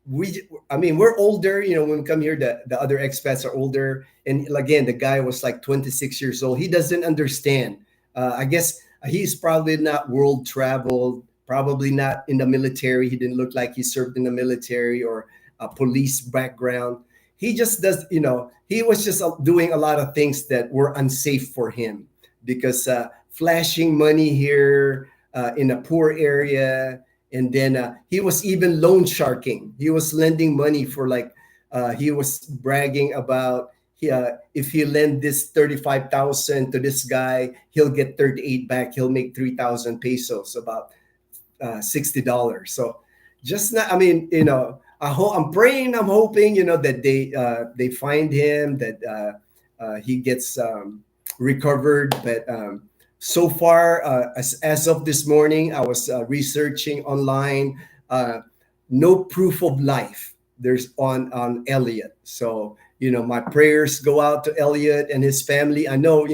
we're older, when we come here, the other expats are older. And again, the guy was like 26 years old. He doesn't understand. I guess he's probably not world traveled, probably not in the military. He didn't look like he served in the military or a police background. He just does, he was just doing a lot of things that were unsafe for him because flashing money here in a poor area. And then he was even loan sharking. He was lending money for like, he was bragging about if he lend this 35,000 to this guy, he'll get 38 back. He'll make 3,000 pesos, about $60. So just not, I'm praying, I'm hoping, that they find him, that he gets recovered. But so far, as of this morning, I was researching online. No proof of life there's on Elliot. So, my prayers go out to Elliot and his family. I know,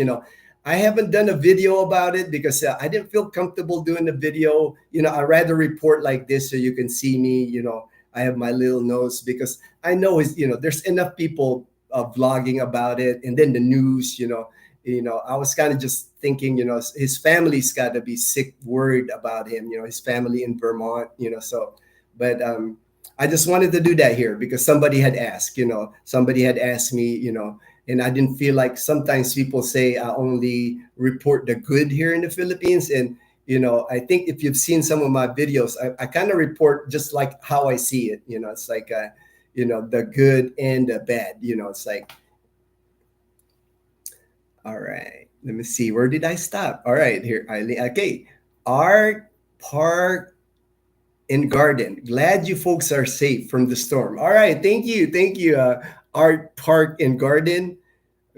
I haven't done a video about it because I didn't feel comfortable doing the video. I'd rather report like this so you can see me. I have my little notes because I know there's enough people vlogging about it, and then the news. I was kind of just thinking, his family's got to be sick, worried about him. His family in Vermont. So, but I just wanted to do that here because somebody had asked. Somebody had asked me. And I didn't feel like sometimes people say I only report the good here in the Philippines. And, I think if you've seen some of my videos, I kind of report just like how I see it. It's like, the good and the bad. It's like, All right. Let me see. Where did I stop? All right, here. Eileen. Okay. Art, park, and garden. Glad you folks are safe from the storm. All right. Thank you. Thank you. Art, park, and garden.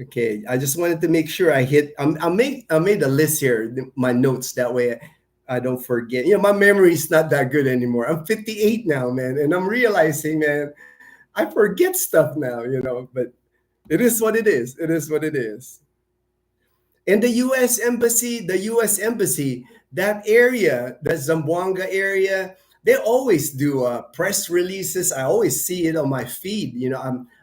Okay. I just wanted to make sure I hit. I made a list here, my notes. That way I don't forget. My memory is not that good anymore. I'm 58 now, man. And I'm realizing, man, I forget stuff now. But it is what it is. It is what it is. And the U.S. Embassy, that area, the Zamboanga area, they always do press releases. I always see it on my feed.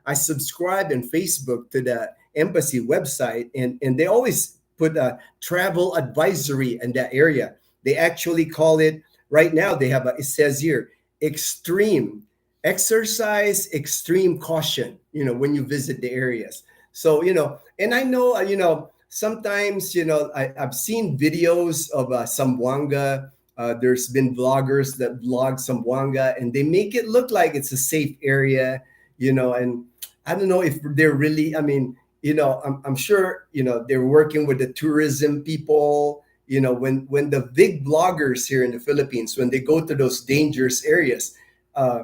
I subscribe in Facebook to the embassy website, and they always put a travel advisory in that area. They actually call it right now. It says here, extreme exercise, extreme caution. When you visit the areas. So and I know sometimes I've seen videos of Zamboanga. There's been vloggers that vlog Zamboanga, and they make it look like it's a safe area. And I don't know if they're really. I mean, I'm sure they're working with the tourism people. When the big bloggers here in the Philippines, when they go to those dangerous areas, uh,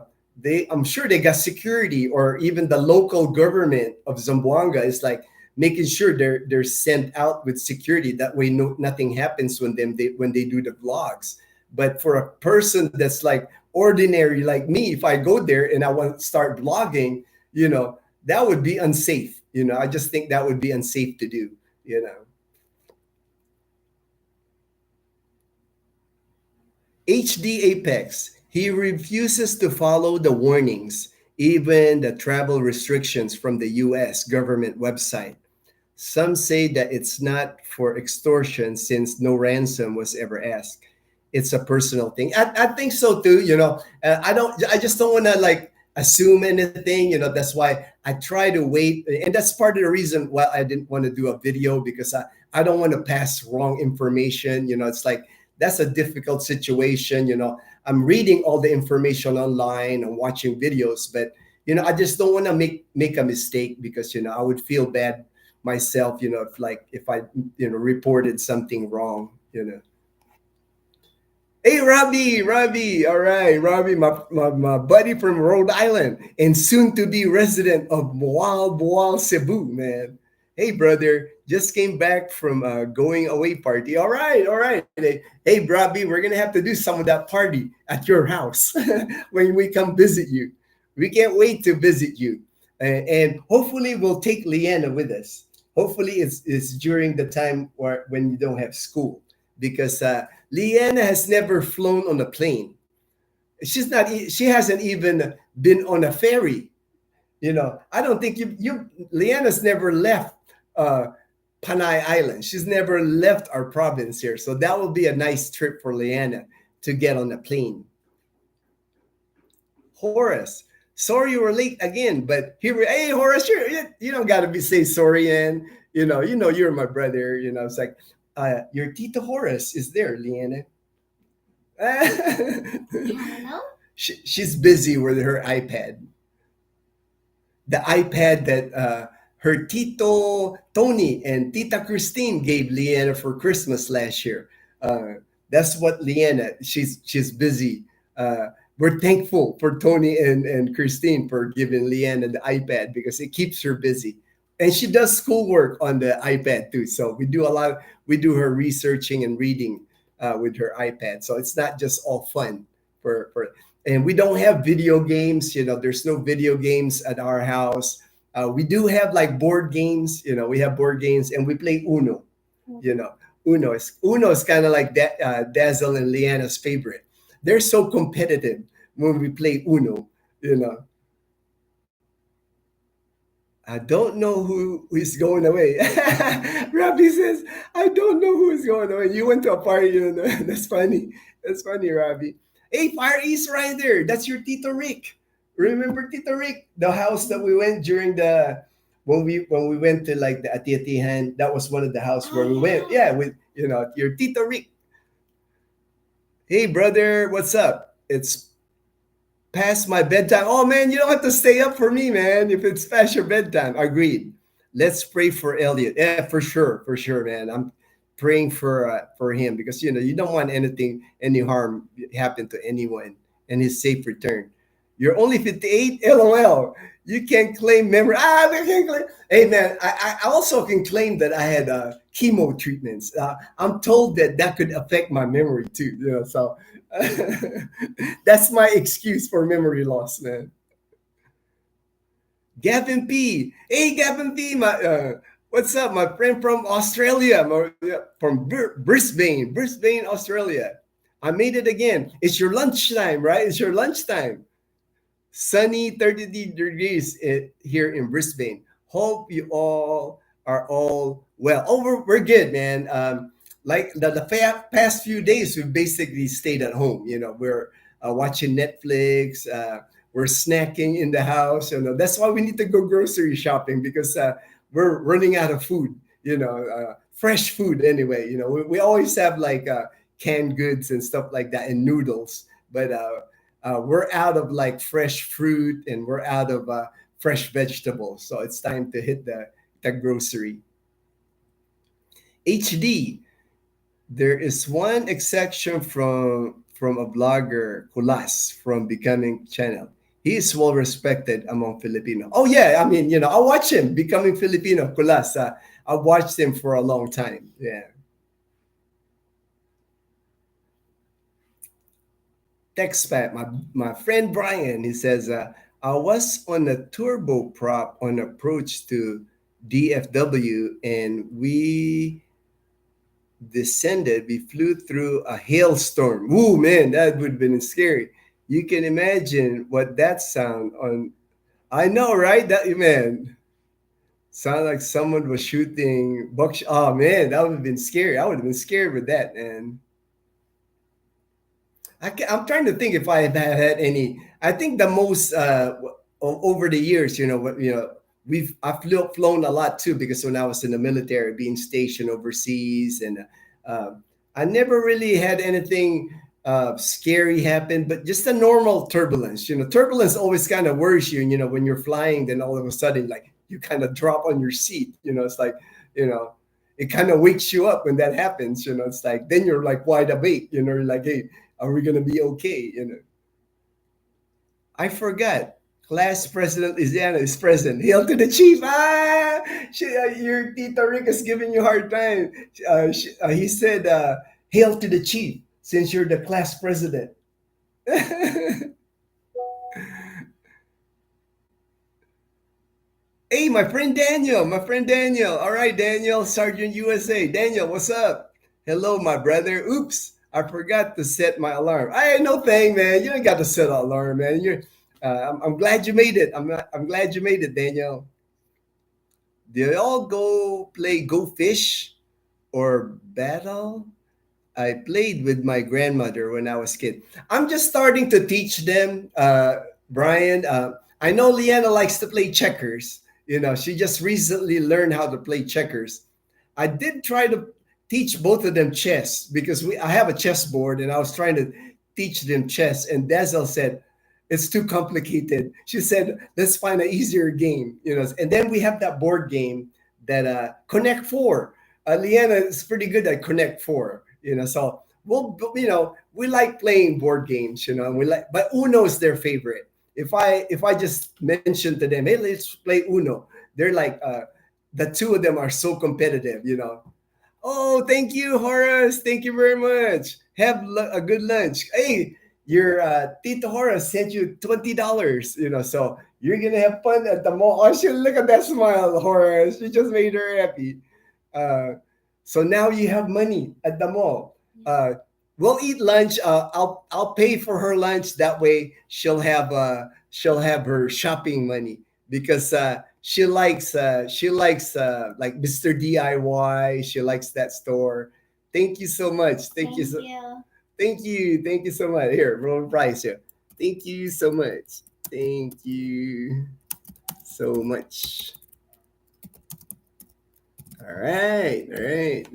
I'm sure they got security, or even the local government of Zamboanga is like making sure they're sent out with security. That way, nothing happens when they do the vlogs. But for a person that's like ordinary like me, if I go there and I want to start vlogging, that would be unsafe. I just think that would be unsafe to do. HD Apex. He refuses to follow the warnings, even the travel restrictions from the US government website. Some say that it's not for extortion since no ransom was ever asked. It's a personal thing. I think so too. I just don't want to like assume anything. That's why I try to wait. And that's part of the reason why I didn't want to do a video, because I don't want to pass wrong information. It's like, that's a difficult situation. I'm reading all the information online and watching videos, but I just don't want to make a mistake, because I would feel bad myself, if I reported something wrong. Hey, Robbie, all right, Robbie, my buddy from Rhode Island, and soon to be resident of Boal, Cebu, man. Hey, brother, just came back from a going away party. All right, all right. Hey, Robbie, we're gonna have to do some of that party at your house when we come visit you. We can't wait to visit you, and hopefully we'll take Leanna with us. Hopefully it's during the time when you don't have school, because Leanna has never flown on a plane. She hasn't even been on a ferry. I don't think Leanna's never left uh, Panay Island. She's never left our province here. So that will be a nice trip for Leanna to get on a plane. Horace, sorry you were late again, but hey Horace, you don't gotta say sorry, and you're my brother. It's like your Tito Horace is there, Leanna. Hello? She's busy with her iPad. The iPad that her Tito Tony and Tita Christine gave Leanna for Christmas last year. That's what Leanna. She's busy. We're thankful for Tony and Christine for giving Leanna the iPad, because it keeps her busy. And she does schoolwork on the iPad too. So we do her researching and reading with her iPad. So it's not just all fun and we don't have video games. There's no video games at our house. We do have like board games. We have board games, and we play Uno. Uno is kind of like Dazzle and Leanna's favorite. They're so competitive when we play Uno. I don't know who is going away. Robbie says, I don't know who is going away. You went to a party. That's funny. That's funny, Robbie. Hey, Far East Rider, that's your Tito Rick. Remember Tito Rick? The house that we went during when we went to like the Ati-Atihan, that was one of the houses where we went. Yeah, with your Tito Rick. Hey brother, what's up? It's past my bedtime. Oh man, you don't have to stay up for me, man. If it's past your bedtime. Agreed. let's pray for Elliot. Yeah, for sure, man. I'm praying for him because you don't want any harm happen to anyone and his safe return. You're only 58, lol. You can claim memory. I can claim. Hey, man, I also can claim that I had chemo treatments. I'm told that that could affect my memory too. So that's my excuse for memory loss, man. Gavin P. Hey, Gavin P. What's up, my friend from Australia, from Brisbane, Australia. I made it again. It's your lunchtime, right? It's your lunchtime. Sunny 30 degrees here in Brisbane. Hope you all are all well. Oh, we're good, man. Like the past few days, we've basically stayed at home. We're watching Netflix. We're snacking in the house. That's why we need to go grocery shopping because we're running out of food. Fresh food anyway. We always have like canned goods and stuff like that and noodles, but we're out of like fresh fruit and we're out of fresh vegetables. So it's time to hit the grocery. HD, there is one exception from a blogger, Kulas, from Becoming Channel. He is well respected among Filipino. Oh yeah, I mean, I watch him, Becoming Filipino, Kulas. I watched him for a long time. Yeah. Text back, my friend Brian, he says, I was on a turboprop on approach to DFW and we descended. We flew through a hailstorm. Ooh, man, that would have been scary. You can imagine what that sound on. I know, right? That man sound like someone was shooting buckshot. Oh man, that would have been scary. I would have been scared with that, man. I'm trying to think if I have had any. I think the most over the years, I've flown a lot too because when I was in the military, being stationed overseas, and uh, I never really had anything scary happen, but just a normal turbulence. Turbulence always kind of worries you. When you're flying, then all of a sudden, like you kind of drop on your seat. It's like you know. It kind of wakes you up when that happens. It's like then you're like wide awake. You're like, hey, are we gonna be okay? I forgot. Class President Lisiana is present. Hail to the chief! Your Tito Rick is giving you a hard time. He said, "Hail to the chief!" Since you're the class president. Hey, my friend Daniel. My friend Daniel. All right, Daniel, Sergeant USA. Daniel, what's up? Hello, my brother. Oops. I forgot to set my alarm. I no thing, man. You ain't got to set an alarm, man. I'm glad you made it. I'm glad you made it, Daniel. Did y'all go play Go Fish or Battle? I played with my grandmother when I was a kid. I'm just starting to teach them, Brian. I know Leanna likes to play checkers. She just recently learned how to play checkers. I did try to teach both of them chess because I have a chess board and I was trying to teach them chess. And Dazzle said, it's too complicated. She said, let's find an easier game. And then we have that board game that Connect Four. Leanna is pretty good at Connect Four. So we like playing board games. And but Uno is their favorite. If I just mention to them, hey, let's play Uno, they're like, the two of them are so competitive. Oh, thank you, Horace. Thank you very much. Have a good lunch. Hey, your Tito Horace sent you $20. So you're gonna have fun at the mall. Oh, shit, look at that smile, Horace. You just made her happy. Uh, so now you have money at the mall. We'll eat lunch. I'll pay for her lunch. That way she'll have her shopping money because she likes like Mr. DIY. She likes that store. Thank you so much. Thank you. Thank you so much. Here, roll price here. Thank you so much. Thank you so much. All right, all right.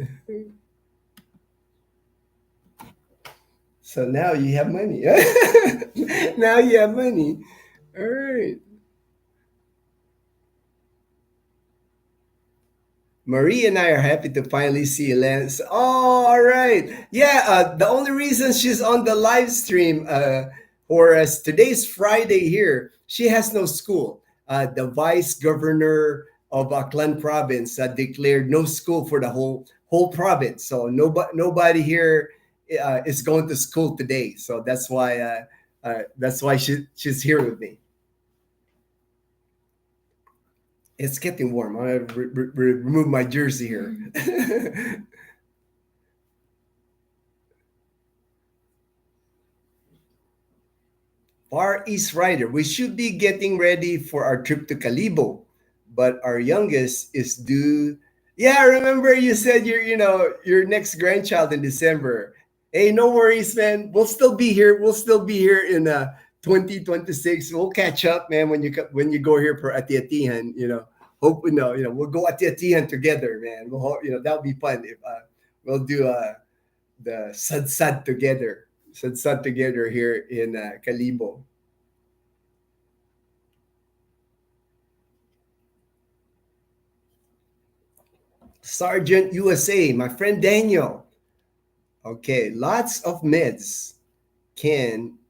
So now you have money. Now you have money. All right. Marie and I are happy to finally see Lance. Oh, all right. Yeah, the only reason she's on the live stream, whereas today's Friday here, she has no school. The vice governor of Aklan province declared no school for the whole province. So nobody here is going to school today. So that's why she's here with me. It's getting warm. I remove my jersey here. Far East Rider. We should be getting ready for our trip to Calibo, but our youngest is due. Yeah, remember you said your next grandchild in December. Hey, no worries, man. We'll still be here. We'll still be here in 2026. We'll catch up, man. When you go here for Atiatihan, hope we'll go Atiatihan together, man. That'll be fun if we'll do the sad together. Sad together here in Calibo. Sergeant USA, my friend Daniel. Okay, lots of meds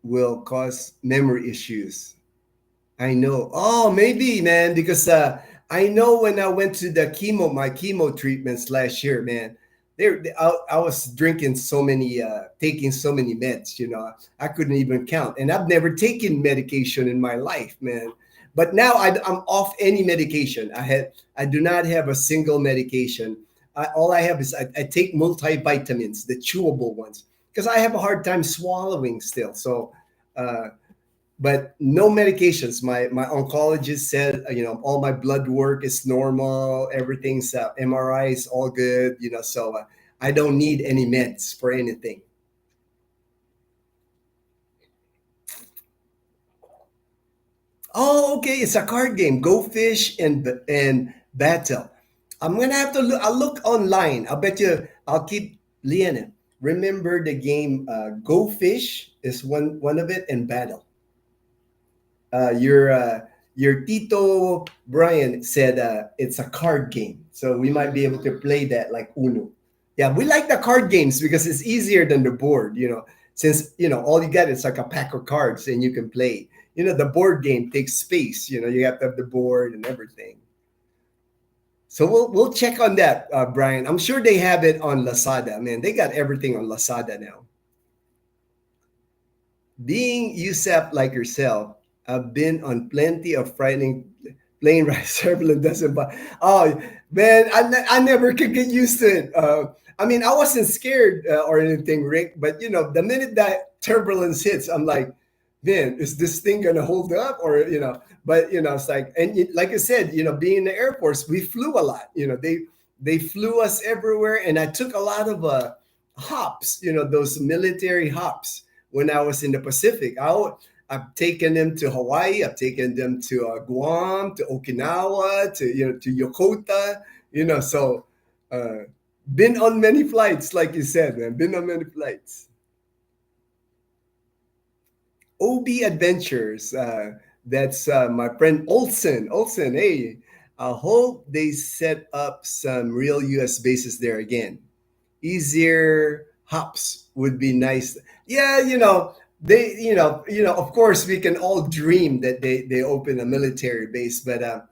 will cause memory issues. I know. Oh, maybe, man, because I know when I went to my chemo treatments last year, man, I was drinking taking so many meds, I couldn't even count. And I've never taken medication in my life, man. But now I'm off any medication. I do not have a single medication. All I have is I take multivitamins, the chewable ones, because I have a hard time swallowing still. So, but no medications. My oncologist said, all my blood work is normal. Everything's MRI is all good. So I don't need any meds for anything. Oh, okay. It's a card game. Go Fish and Battle. I'm gonna have to look. I'll look online. I'll bet you. I'll keep Liana. Remember the game Go Fish is one of it, and Battle. Your Tito Brian said it's a card game, so we might be able to play that like Uno. Yeah, we like the card games because it's easier than the board. Since all you get is like a pack of cards and you can play. The board game takes space. You have to have the board and everything. So we'll check on that, Brian. I'm sure they have it on Lazada. Man, they got everything on Lazada now. Being USAP like yourself, I've been on plenty of frightening plane rides. Turbulent doesn't buy. Oh man, I never could get used to it. I mean, I wasn't scared or anything, Rick. But the minute that turbulence hits, I'm like, man, is this thing gonna hold up? Or but it's like, and like I said, being in the Air Force, we flew a lot. They flew us everywhere, and I took a lot of hops. Those military hops when I was in the Pacific. I've taken them to Hawaii. I've taken them to Guam, to Okinawa, to Yokota. So been on many flights, like you said, man. Been on many flights. OB Adventures. That's my friend Olson. Olson, hey, I hope they set up some real U.S. bases there again. Easier hops would be nice. Yeah, they, of course, we can all dream that they open a military base, but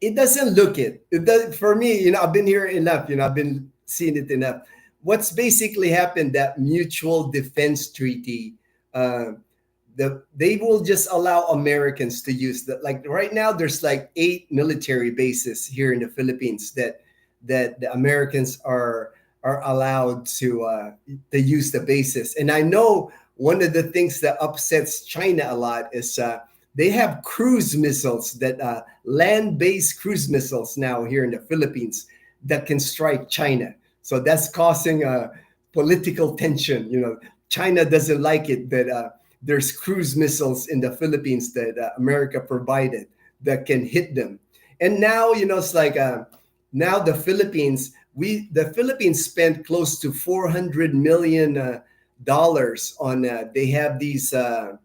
it doesn't look it. It does for me. I've been here enough. I've been seeing it enough. What's basically happened, that mutual defense treaty. They will just allow Americans to use that. Like right now, there's like 8 military bases here in the Philippines that the Americans are allowed to use the bases. And I know one of the things that upsets China a lot is they have cruise missiles, that land-based cruise missiles now here in the Philippines that can strike China. So that's causing political tension. China doesn't like it that there's cruise missiles in the Philippines that America provided that can hit them. And now, it's like now the Philippines spent close to $400 million dollars on. They have these, and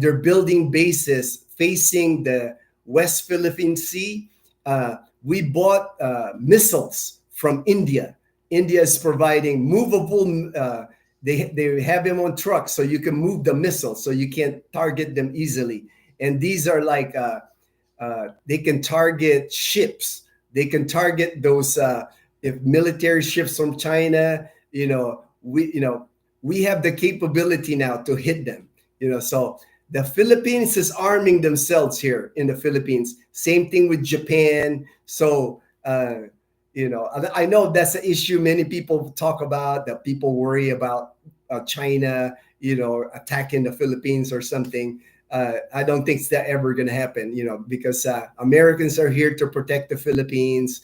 they're building bases facing the West Philippine Sea, We bought missiles from India. India is providing movable. They have them on trucks, so you can move the missiles, so you can't target them easily. And these are like they can target ships. They can target those if military ships from China. We have the capability now to hit them. So the Philippines is arming themselves here in the Philippines. Same thing with Japan. So I know that's an issue many people talk about. That people worry about China, attacking the Philippines or something. I don't think that ever going to happen, because Americans are here to protect the Philippines.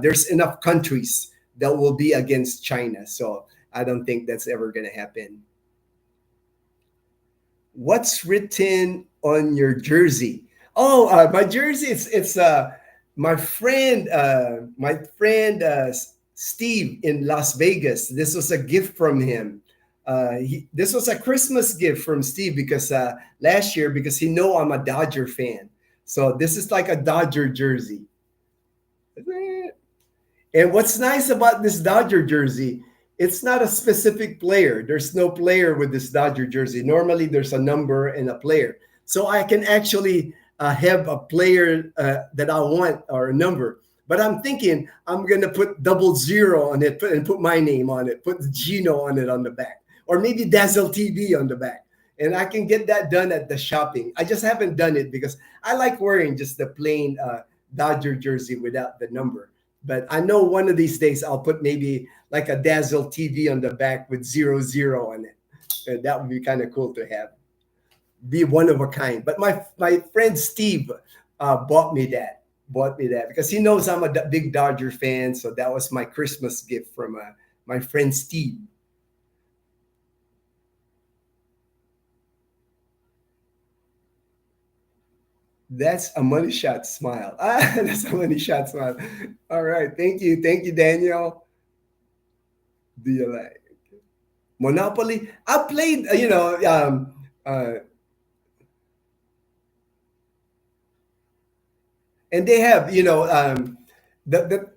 There's enough countries that will be against China. So I don't think that's ever going to happen. What's written on your jersey? Oh, my jersey, it's my friend Steve in Las Vegas. This was a gift from him. This was a Christmas gift from Steve because last year, because he know I'm a Dodger fan. So this is like a Dodger jersey. And what's nice about this Dodger jersey, it's not a specific player. There's no player with this Dodger jersey. Normally there's a number and a player. So I can actually have a player that I want or a number. But I'm thinking I'm going to put 00 on it and put my name on it, put Ginno on it on the back, or maybe Dazzle TV on the back. And I can get that done at the shopping. I just haven't done it because I like wearing just the plain Dodger jersey without the number. But I know one of these days I'll put maybe like a Dazzle TV on the back with 00 on it. That would be kind of cool to have. Be one of a kind. But my friend Steve bought me that because he knows I'm a big Dodger fan. So that was my Christmas gift from my friend Steve. That's a money shot smile. That's a money shot smile. All right. Thank you, Daniel. Do you like Monopoly? I played, and they have, the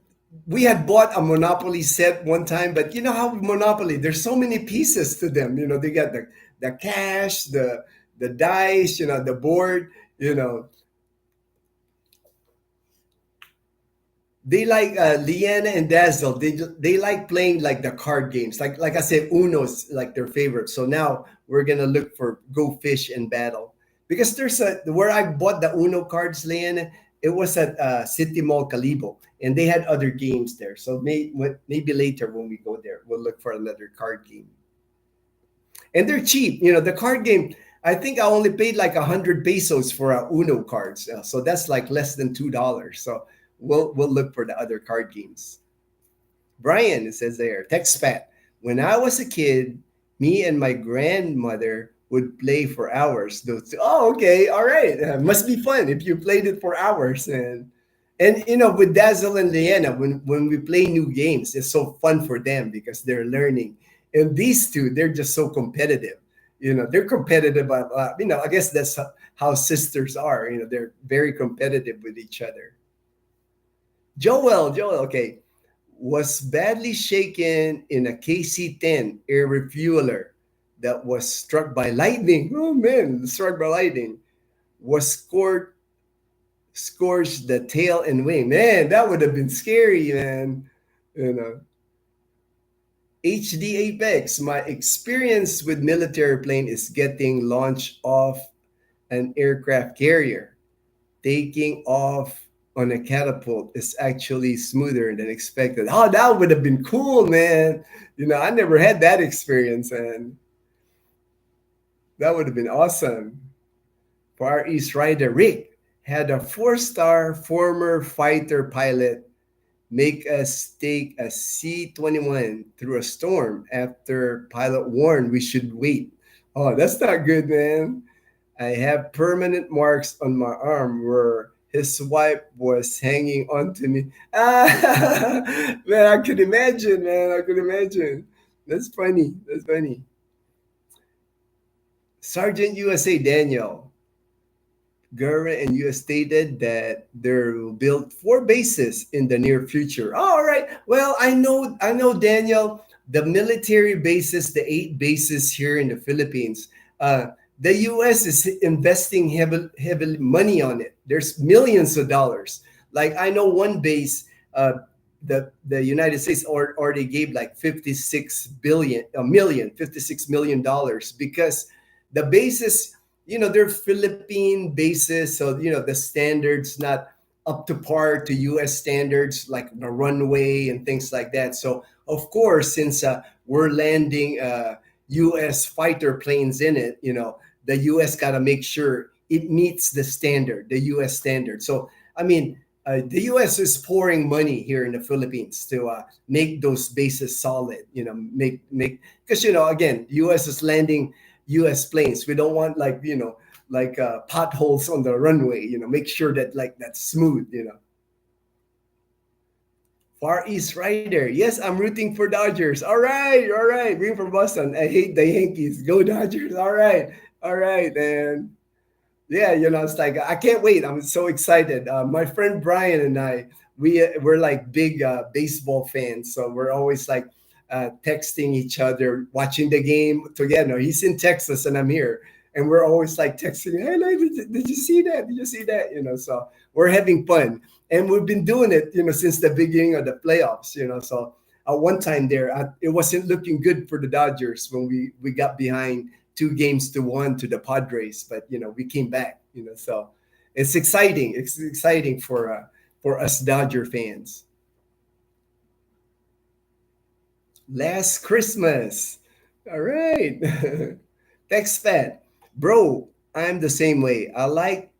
we had bought a Monopoly set one time, but you know how Monopoly, there's so many pieces to them. They got the cash, the dice, the board, They like Leanna and Dazzle. They like playing like the card games. Like I said, Uno's like their favorite. So now we're gonna look for Go Fish and Battle because there's where I bought the Uno cards, Leanna. It was at City Mall Calibo, and they had other games there. So maybe later when we go there, we'll look for another card game. And they're cheap. The card game. I think I only paid like 100 pesos for Uno cards. So that's like less than $2. So we'll look for the other card games. Brian says there, TextPat. When I was a kid, me and my grandmother would play for hours. Oh, okay, all right. Must be fun if you played it for hours. And with Dazzle and Leanna, when we play new games, it's so fun for them because they're learning. And these two, they're just so competitive. They're competitive. I guess that's how sisters are. They're very competitive with each other. Joel, okay, was badly shaken in a KC-10 air refueler that was struck by lightning. Oh man, struck by lightning. Was scorched the tail and wing. Man, that would have been scary, man. HD Apex, my experience with military plane is getting launched off an aircraft carrier. Taking off on a catapult is actually smoother than expected. Oh, that would have been cool, man. I never had that experience, and that would have been awesome. Far East Rider Rick had a 4-star former fighter pilot make us take a C-21 through a storm after pilot warned we should wait. Oh, that's not good, man. I have permanent marks on my arm where his wife was hanging on to me. Man, I could imagine, man. I could imagine. That's funny. Sergeant USA Daniel. Government and U.S. stated that they will build 4 bases in the near future. All right. Well, I know, Daniel. The military bases, the 8 bases here in the Philippines. Uh, the U.S. is investing heavily money on it. There's millions of dollars. Like I know one base, the United States already gave like 56 million dollars because the bases, they're Philippine bases, so the standards not up to par to U.S. standards, like the runway and things like that. So of course, since we're landing U.S. fighter planes in it, the U.S. got to make sure it meets the standard, the U.S. standard. So I mean, the U.S. is pouring money here in the Philippines to make those bases solid. Make because again, U.S. is landing U.S. planes. We don't want like potholes on the runway. Make sure that like that's smooth. Far East Rider. Yes, I'm rooting for Dodgers. All right, all right. Rooting for Boston. I hate the Yankees. Go Dodgers. All right, and yeah, it's like I can't wait. I'm so excited. My friend Brian and I, we're like big baseball fans, so we're always like texting each other, watching the game together. He's in Texas and I'm here, and we're always like texting. Hey, like, did you see that? Did you see that? So we're having fun, and we've been doing it, since the beginning of the playoffs. So at one time there, it wasn't looking good for the Dodgers when we got behind 2 games to 1 to the Padres, but we came back. So it's exciting. It's exciting for us Dodger fans. Last Christmas. All right. Thanks, Pat. Bro, I'm the same way. I like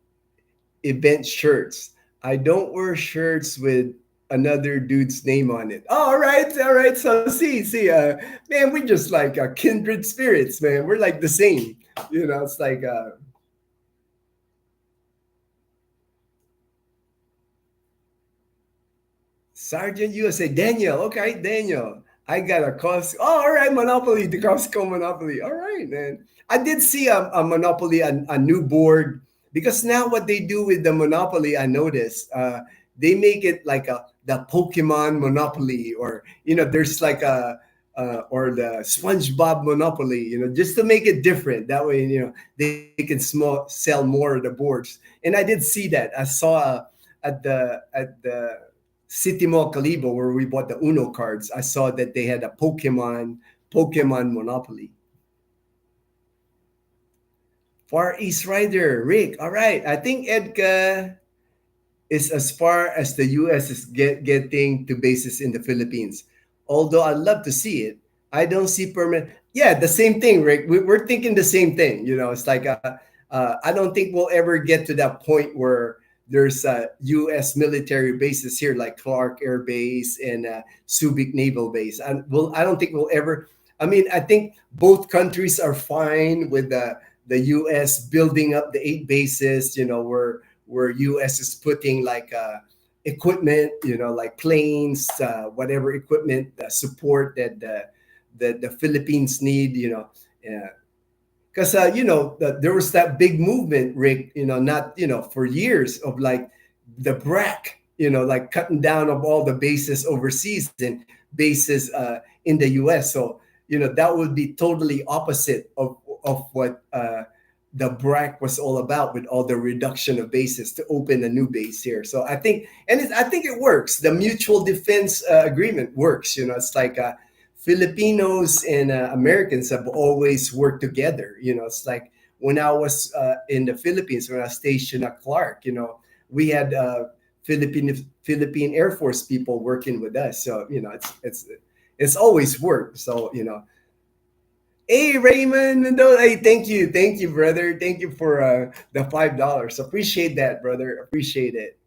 event shirts. I don't wear shirts with another dude's name on it. Oh, all right, all right. So see, man, we just like kindred spirits, man. We're like the same. It's like Sergeant USA, Daniel. Okay, Daniel. I got a Costco. Oh, all right, Monopoly, the Costco Monopoly. All right, man. I did see a Monopoly, a new board, because now what they do with the Monopoly, I noticed, they make it like the Pokemon Monopoly, or there's like a or the SpongeBob Monopoly, just to make it different. That way, they can sell more of the boards. And I did see that. I saw at the City Mall Calibo, where we bought the Uno cards, I saw that they had a Pokemon Monopoly. Far East Rider, Rick. All right, I think Edka is as far as the U.S. is getting to bases in the Philippines. Although I'd love to see it, I don't see permanent. Yeah, the same thing, Rick. We're thinking the same thing. It's like I don't think we'll ever get to that point where there's U.S. military bases here, like Clark Air Base and Subic Naval Base. And I don't think we'll ever. I mean, I think both countries are fine with the U.S. building up the 8 bases. Where U.S. is putting like equipment, like planes, whatever equipment support that the Philippines need, because there was that big movement, Rick, not for years, of like the BRAC, like cutting down of all the bases overseas and bases in the U.S. So that would be totally opposite of what the BRAC was all about, with all the reduction of bases to open a new base here. So I think, I think it works. The mutual defense agreement works. It's like Filipinos and Americans have always worked together. It's like when I was in the Philippines, when I was stationed at Clark, we had Philippine Air Force people working with us. So it's always worked. So hey, Raymond, no, hey, thank you, brother. Thank you for the $5. Appreciate that, brother. Appreciate it.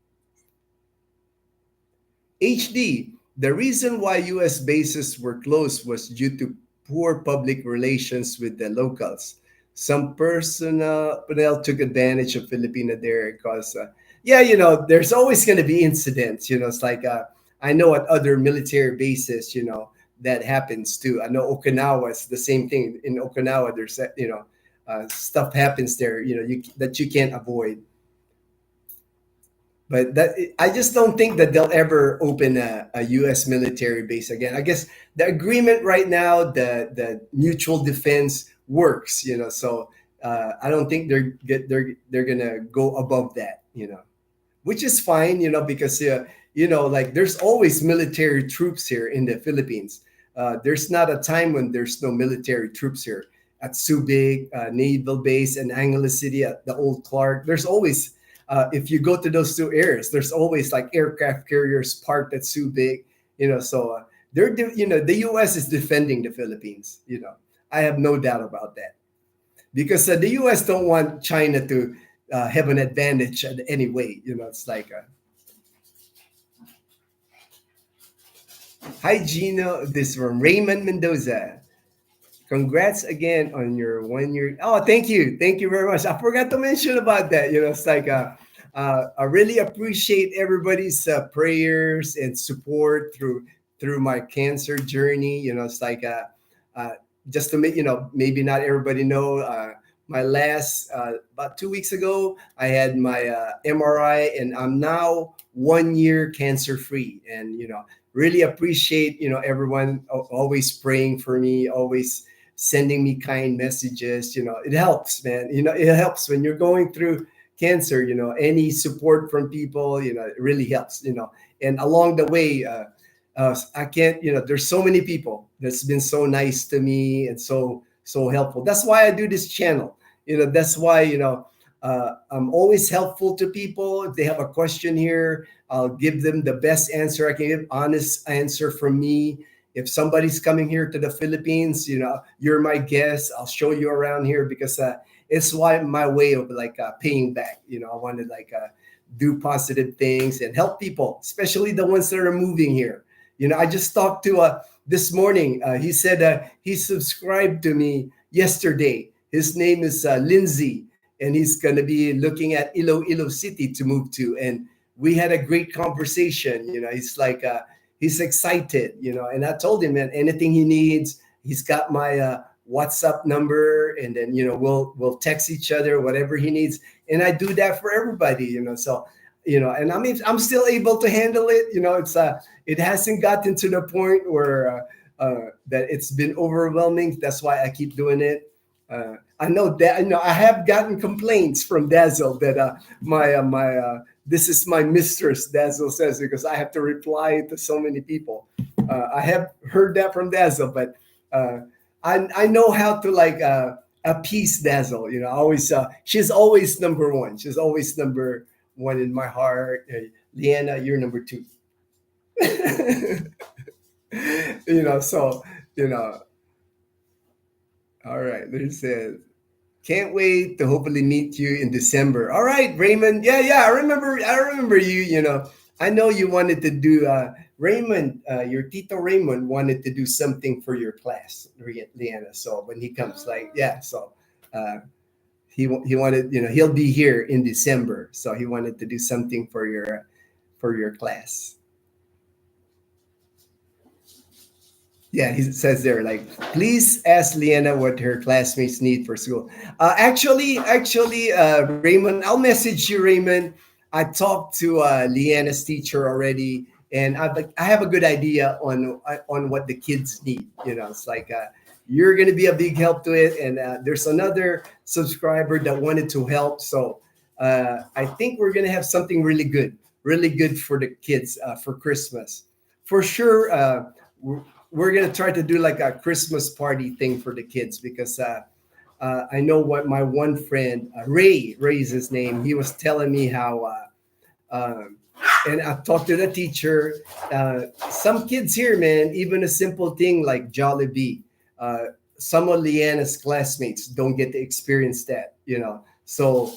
HD. The reason why U.S. bases were closed was due to poor public relations with the locals. Some personnel took advantage of Filipino there because, yeah, there's always going to be incidents. It's like I know at other military bases, that happens too. I know Okinawa is the same thing. In Okinawa, there's stuff happens there, that you can't avoid. But that I just don't think that they'll ever open a U.S. military base again. I guess the agreement right now, the mutual defense works, So I don't think they're gonna go above that, which is fine, because like there's always military troops here in the Philippines. There's not a time when there's no military troops here at Subic, Naval Base, and Angeles City at the Old Clark. There's always, if you go to those two areas, there's always like aircraft carriers parked at Subic. So the U.S. is defending the Philippines. I have no doubt about that because the U.S. don't want China to have an advantage in any way. It's like, hi Gino, this is from Raymond Mendoza. Congrats again on your 1 year. Oh, thank you very much. I forgot to mention about that. It's like I really appreciate everybody's prayers and support through my cancer journey. It's like uh, just to make maybe not everybody know. My last about 2 weeks ago, I had my MRI, and I'm now 1 year cancer free. And really appreciate everyone always praying for me, always sending me kind messages. It helps, man. It helps when you're going through cancer. Any support from people, it really helps. And along the way, I can't. There's so many people that's been so nice to me and so helpful. That's why I do this channel. That's why I'm always helpful to people. If they have a question here, I'll give them the best answer I can give, honest answer from me. If somebody's coming here to the Philippines, you're my guest. I'll show you around here because it's my way of like paying back. I want to like do positive things and help people, especially the ones that are moving here. I just talked to this morning. He said he subscribed to me yesterday. His name is Lindsay, and he's going to be looking at Iloilo City to move to. And we had a great conversation. He's like, he's excited, and I told him, man, anything he needs, he's got my WhatsApp number, and then, we'll text each other, whatever he needs. And I do that for everybody, so, and I'm still able to handle it. It hasn't gotten to the point where that it's been overwhelming. That's why I keep doing it. I know that I have gotten complaints from Dazzle that my this is my mistress, Dazzle says, because I have to reply to so many people. I have heard that from Dazzle, but I know how to like appease Dazzle. Always she's always number one. She's always number one in my heart. Leanna, you're number two. So all right, there's can't wait to hopefully meet you in December. All right, Raymond. Yeah. I remember you. I know you wanted to do Raymond. Your Tito Raymond wanted to do something for your class, Leanna. So when he comes, so he wanted. He'll be here in December. So he wanted to do something for your class. Yeah, he says there, like, please ask Leanna what her classmates need for school. Actually, Raymond, I'll message you, Raymond. I talked to Leanna's teacher already, and I have a good idea on what the kids need. It's like you're going to be a big help to it, and there's another subscriber that wanted to help. So I think we're going to have something really good for the kids for Christmas, for sure. We're going to try to do like a Christmas party thing for the kids because I know what my one friend, Ray's his name, he was telling me how, and I talked to the teacher, some kids here, man, even a simple thing like Jollibee, some of Leanna's classmates don't get to experience that, So,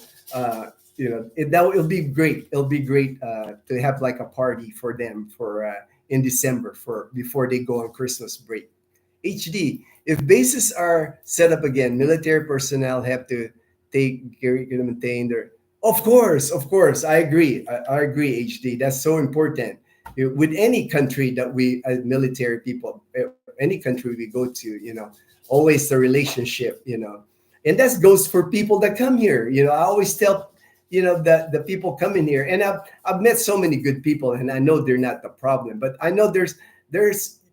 it'll be great. It'll be great to have like a party for them in December before they go on Christmas break. HD, if bases are set up again, military personnel have to maintain their. Of course, I agree. I agree, HD. That's so important. With any country that we, as military people, any country we go to, always the relationship, and that goes for people that come here. I always tell the people coming here, and I've met so many good people, and I know they're not the problem, but I know there's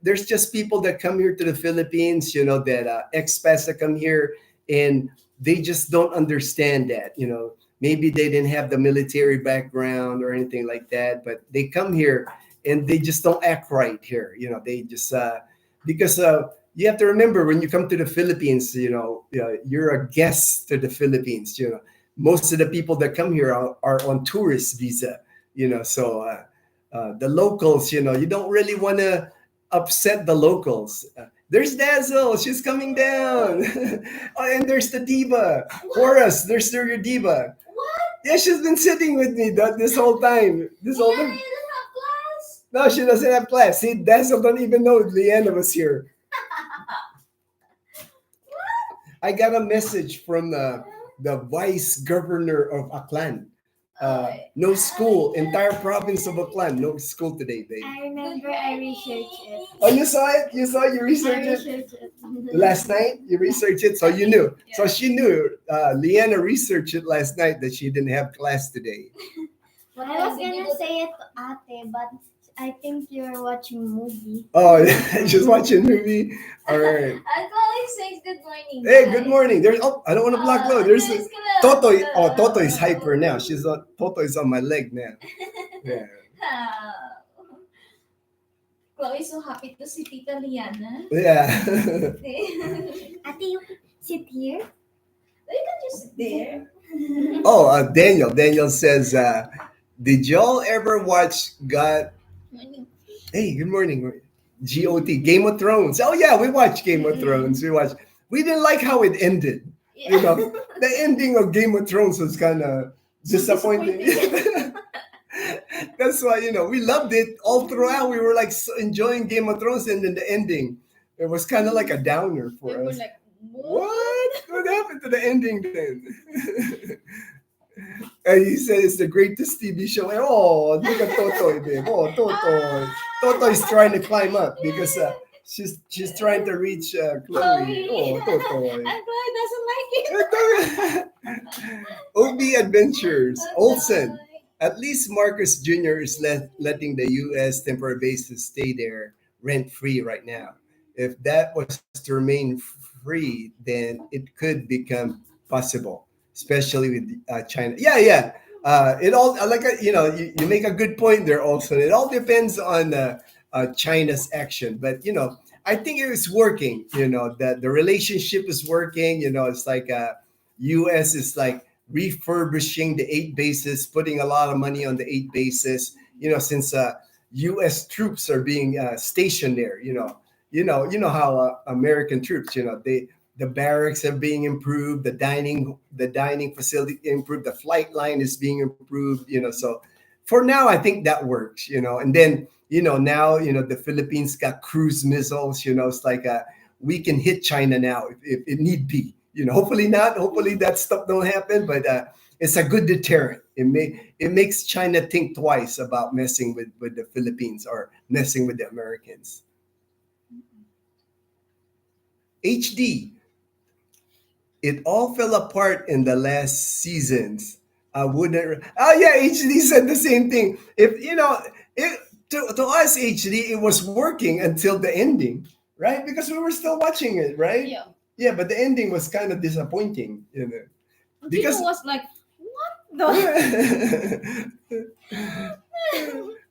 just people that come here to the Philippines, that expats that come here, and they just don't understand that, maybe they didn't have the military background or anything like that, but they come here and they just don't act right here. They just because you have to remember when you come to the Philippines, you're a guest to the Philippines. Most of the people that come here are on tourist visa. So the locals, you don't really want to upset the locals. There's Dazzle, she's coming down. Oh, and there's the diva, Horace. There's your diva. What? Yeah, she's been sitting with me this whole time. This whole Leanna, time. you don't have class? No, she doesn't have class. See, Dazzle don't even know Leanna was here. I got a message from the vice governor of Aklan. No school, entire province of Aklan, no school today, babe. I remember I researched it. Oh, you saw it? You saw it? You I researched it? researched it. Last night? You researched it? So you knew. Yeah. So she knew. Leanna researched it last night that she didn't have class today. I was gonna say it to Ate, but I think you're watching movie. Oh, just watching movie? All right. Uncle says good morning. Hey, good morning. I don't want to block Lo. There's There's Toto. Oh, Toto is hyper now. Toto is on my leg now. Yeah. Chloe's so happy to see Tita Liana. Yeah. Ate, you sit here. You can just sit there. Oh, Daniel. Daniel says, did y'all ever watch Hey, good morning. GOT, Game of Thrones. Oh yeah, we watched Game of Thrones. We didn't like how it ended. Yeah. The ending of Game of Thrones was kind of disappointing. That's why, we loved it all throughout. We were like enjoying Game of Thrones, and then the ending, it was kind of like a downer for We were us. like, What happened to the ending then? And he said it's the greatest TV show. Oh, look at Toto, babe. Oh, Toto. Toto is trying to climb up because she's trying to reach Chloe. Oh, Toto. And Chloe doesn't like it. OB Adventures. Olsen. At least Marcus Jr. is letting the U.S. temporary bases stay there rent-free right now. If that was to remain free, then it could become possible, especially with China. Yeah. It all you make a good point there. Also, it all depends on China's action. But I think it is working. That the relationship is working. It's like U.S. is like refurbishing the 8 bases, putting a lot of money on the 8 bases. Since U.S. troops are being stationed there. You know how American troops. The barracks are being improved, the dining facility improved, the flight line is being improved. So for now, I think that works. And then now the Philippines got cruise missiles. It's like we can hit China now if it need be. Hopefully not. Hopefully that stuff don't happen. But it's a good deterrent. It makes China think twice about messing with the Philippines or messing with the Americans. HD. It all fell apart in the last seasons. I wouldn't. Oh yeah, HD said the same thing. If to us HD, it was working until the ending, right? Because we were still watching it, right? Yeah. Yeah, but the ending was kind of disappointing, Because Because was like, what the?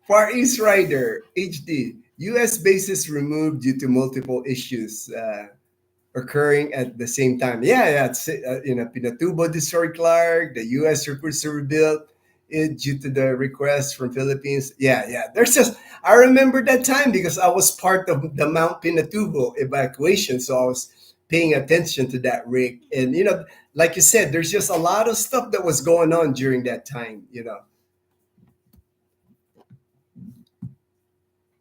Far East Rider HD. U.S. bases removed due to multiple issues. Occurring at the same time. Yeah. It's, Pinatubo destroyed Clark. The U.S. recruits to rebuild it due to the request from Philippines. Yeah. I remember that time because I was part of the Mount Pinatubo evacuation. So I was paying attention to that, Rick. And, like you said, there's just a lot of stuff that was going on during that time,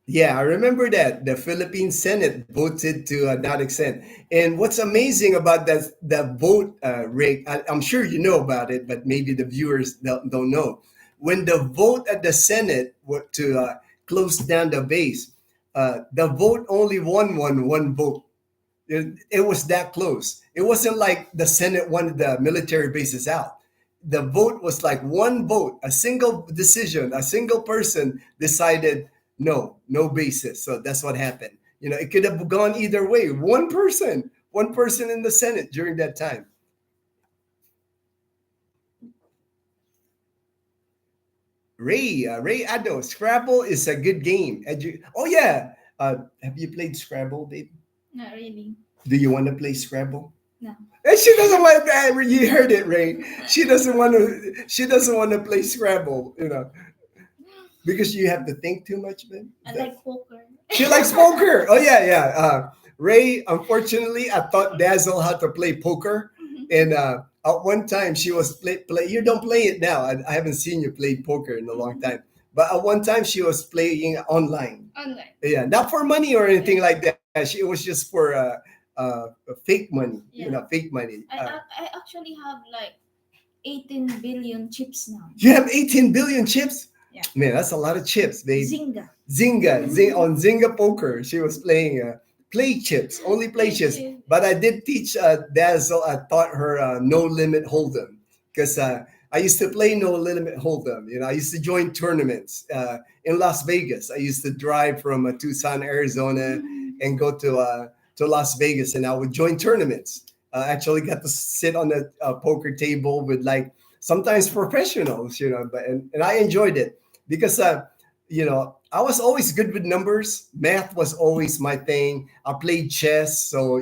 Yeah, I remember that the Philippine Senate voted to not extend. And what's amazing about that vote, Rick, I'm sure you know about it, but maybe the viewers don't know. When the vote at the Senate to close down the base, the vote only won one vote. It was that close. It wasn't like the Senate wanted the military bases out. the vote was like one vote, a single decision, a single person decided no basis. So that's what happened. It could have gone either way. One person in the Senate during that time. Ray Ado, Scrabble is a good game. Oh yeah, have you played Scrabble, babe? Not really. Do you want to play Scrabble? No. And she doesn't want to. You heard it, Ray. She doesn't want to. She doesn't want to play Scrabble. Because you have to think too much, man. I like poker. She likes poker. Oh yeah. Ray, unfortunately, I taught Dazzle how to play poker, and at one time she was play. You don't play it now. I haven't seen you play poker in a long time. But at one time she was playing online. Online. Yeah, not for money or anything like that. It was just for fake money. Yeah. Fake money. I actually have like 18 billion chips now. You have 18 billion chips? Yeah. Man, that's a lot of chips, babe. Zynga. On Zynga Poker, she was playing play chips, only play chips. But I did teach Dazzle. I taught her no limit hold'em because I used to play no limit hold'em. I used to join tournaments in Las Vegas. I used to drive from Tucson, Arizona, and go to Las Vegas, and I would join tournaments. I actually got to sit on the poker table with like sometimes professionals, and I enjoyed it because I was always good with numbers. Math was always my thing. I played chess, so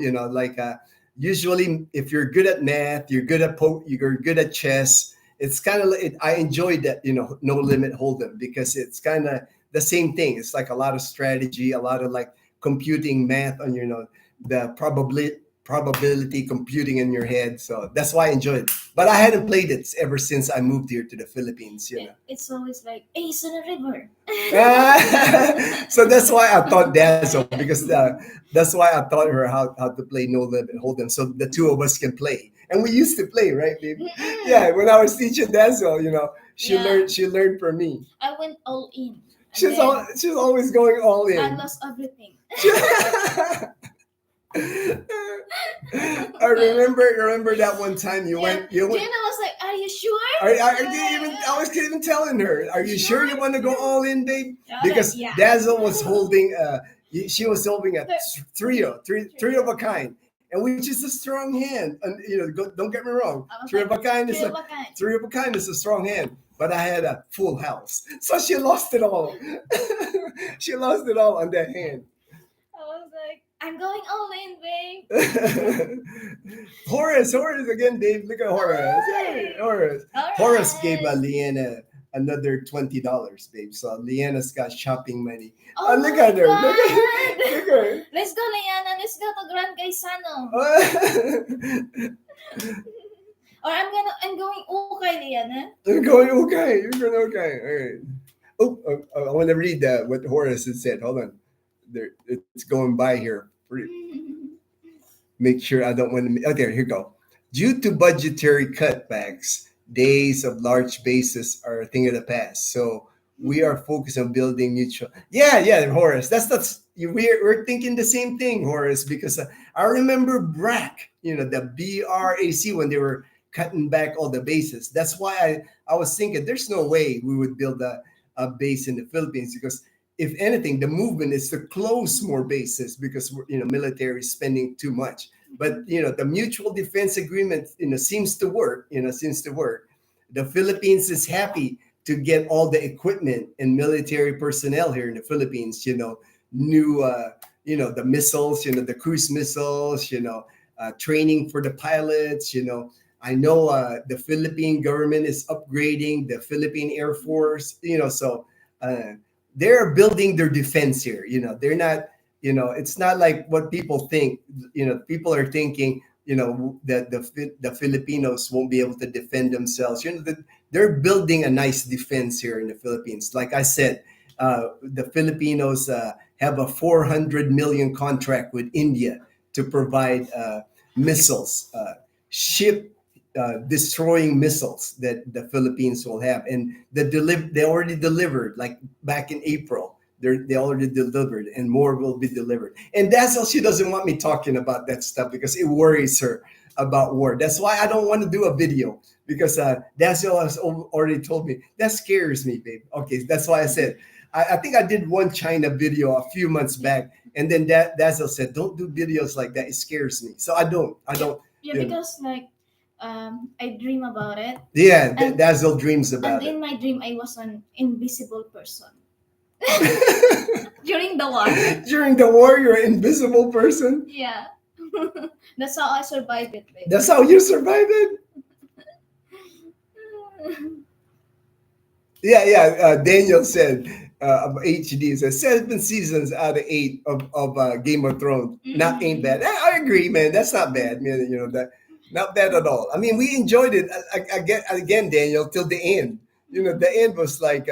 usually if you're good at math, you're good at you're good at chess. It's kind of I enjoyed that no limit hold'em because it's kind of the same thing. It's like a lot of strategy, a lot of like computing math on the probability computing in your head. So that's why I enjoyed it. But I hadn't played it ever since I moved here to the Philippines. It's always like Ace in a River. So that's why I taught Dazzle because that's why I taught her how to play no limit hold'em, so the two of us can play. And we used to play, right, babe? Yeah, when I was teaching Dazzle, she learned from me. I went all in. She's always going all in. I lost everything. I remember that one time you went. Ginno was like, "Are you sure?" I was even telling her, "Are you sure you want to go all in, babe?" Because Yeah. Dazzle was holding. She was holding a three of a kind, and which is a strong hand. And don't get me wrong, three of a kind is a strong hand. But I had a full house, so she lost it all. She lost it all on that hand. I was like, I'm going all in, babe. Horace again, Dave. Look at Horace. Hey, Horace. Horace gave Leanna another $20, babe. So Leanna's got shopping money. Oh, look at her. God. Look at her. Let's go, Leanna. Let's go to Grand Gaisano. Or I'm going okay, Leanna. You're going okay. You're going okay. All right. I want to read what Horace had said. Hold on. It's going by here. Make sure I don't want to. Okay, here you go. Due to budgetary cutbacks, days of large bases are a thing of the past. So we are focused on building mutual. Yeah, Horace. We're thinking the same thing, Horace, because I remember BRAC, the BRAC, when they were cutting back all the bases. That's why I was thinking there's no way we would build a base in the Philippines, because if anything, the movement is to close more bases because military is spending too much. But the mutual defense agreement seems to work. The Philippines is happy to get all the equipment and military personnel here in the Philippines. New the missiles, the cruise missiles. Training for the pilots. I know the Philippine government is upgrading the Philippine Air Force. So. They're building their defense here. They're not, it's not like what people think. People are thinking, that the Filipinos won't be able to defend themselves. They're building a nice defense here in the Philippines. Like I said, the Filipinos have a 400 million contract with India to provide missiles, ship destroying missiles that the Philippines will have, and they already delivered, like back in April. They already delivered, and more will be delivered. And that's how she doesn't want me talking about that stuff because it worries her about war. That's why I don't want to do a video because Dazzle has already told me that scares me, babe. Okay, that's why I said I think I did one China video a few months back, and then Dazzle said, "Don't do videos like that. It scares me." So I don't. Yeah, You know. because like I dream about it. Yeah, And Dazzle dreams and about in it. my dream I was an invisible person during the war. During the war, you're an invisible person. Yeah. That's how I survived it, babe. That's how you survive it. Yeah. Daniel said of HD says 7 seasons out of 8 of Game of Thrones. Not ain't bad. I agree, man. That's not bad, man. You know that not bad at all. I mean, we enjoyed it. I get again, Daniel, till the end. You know, the end was like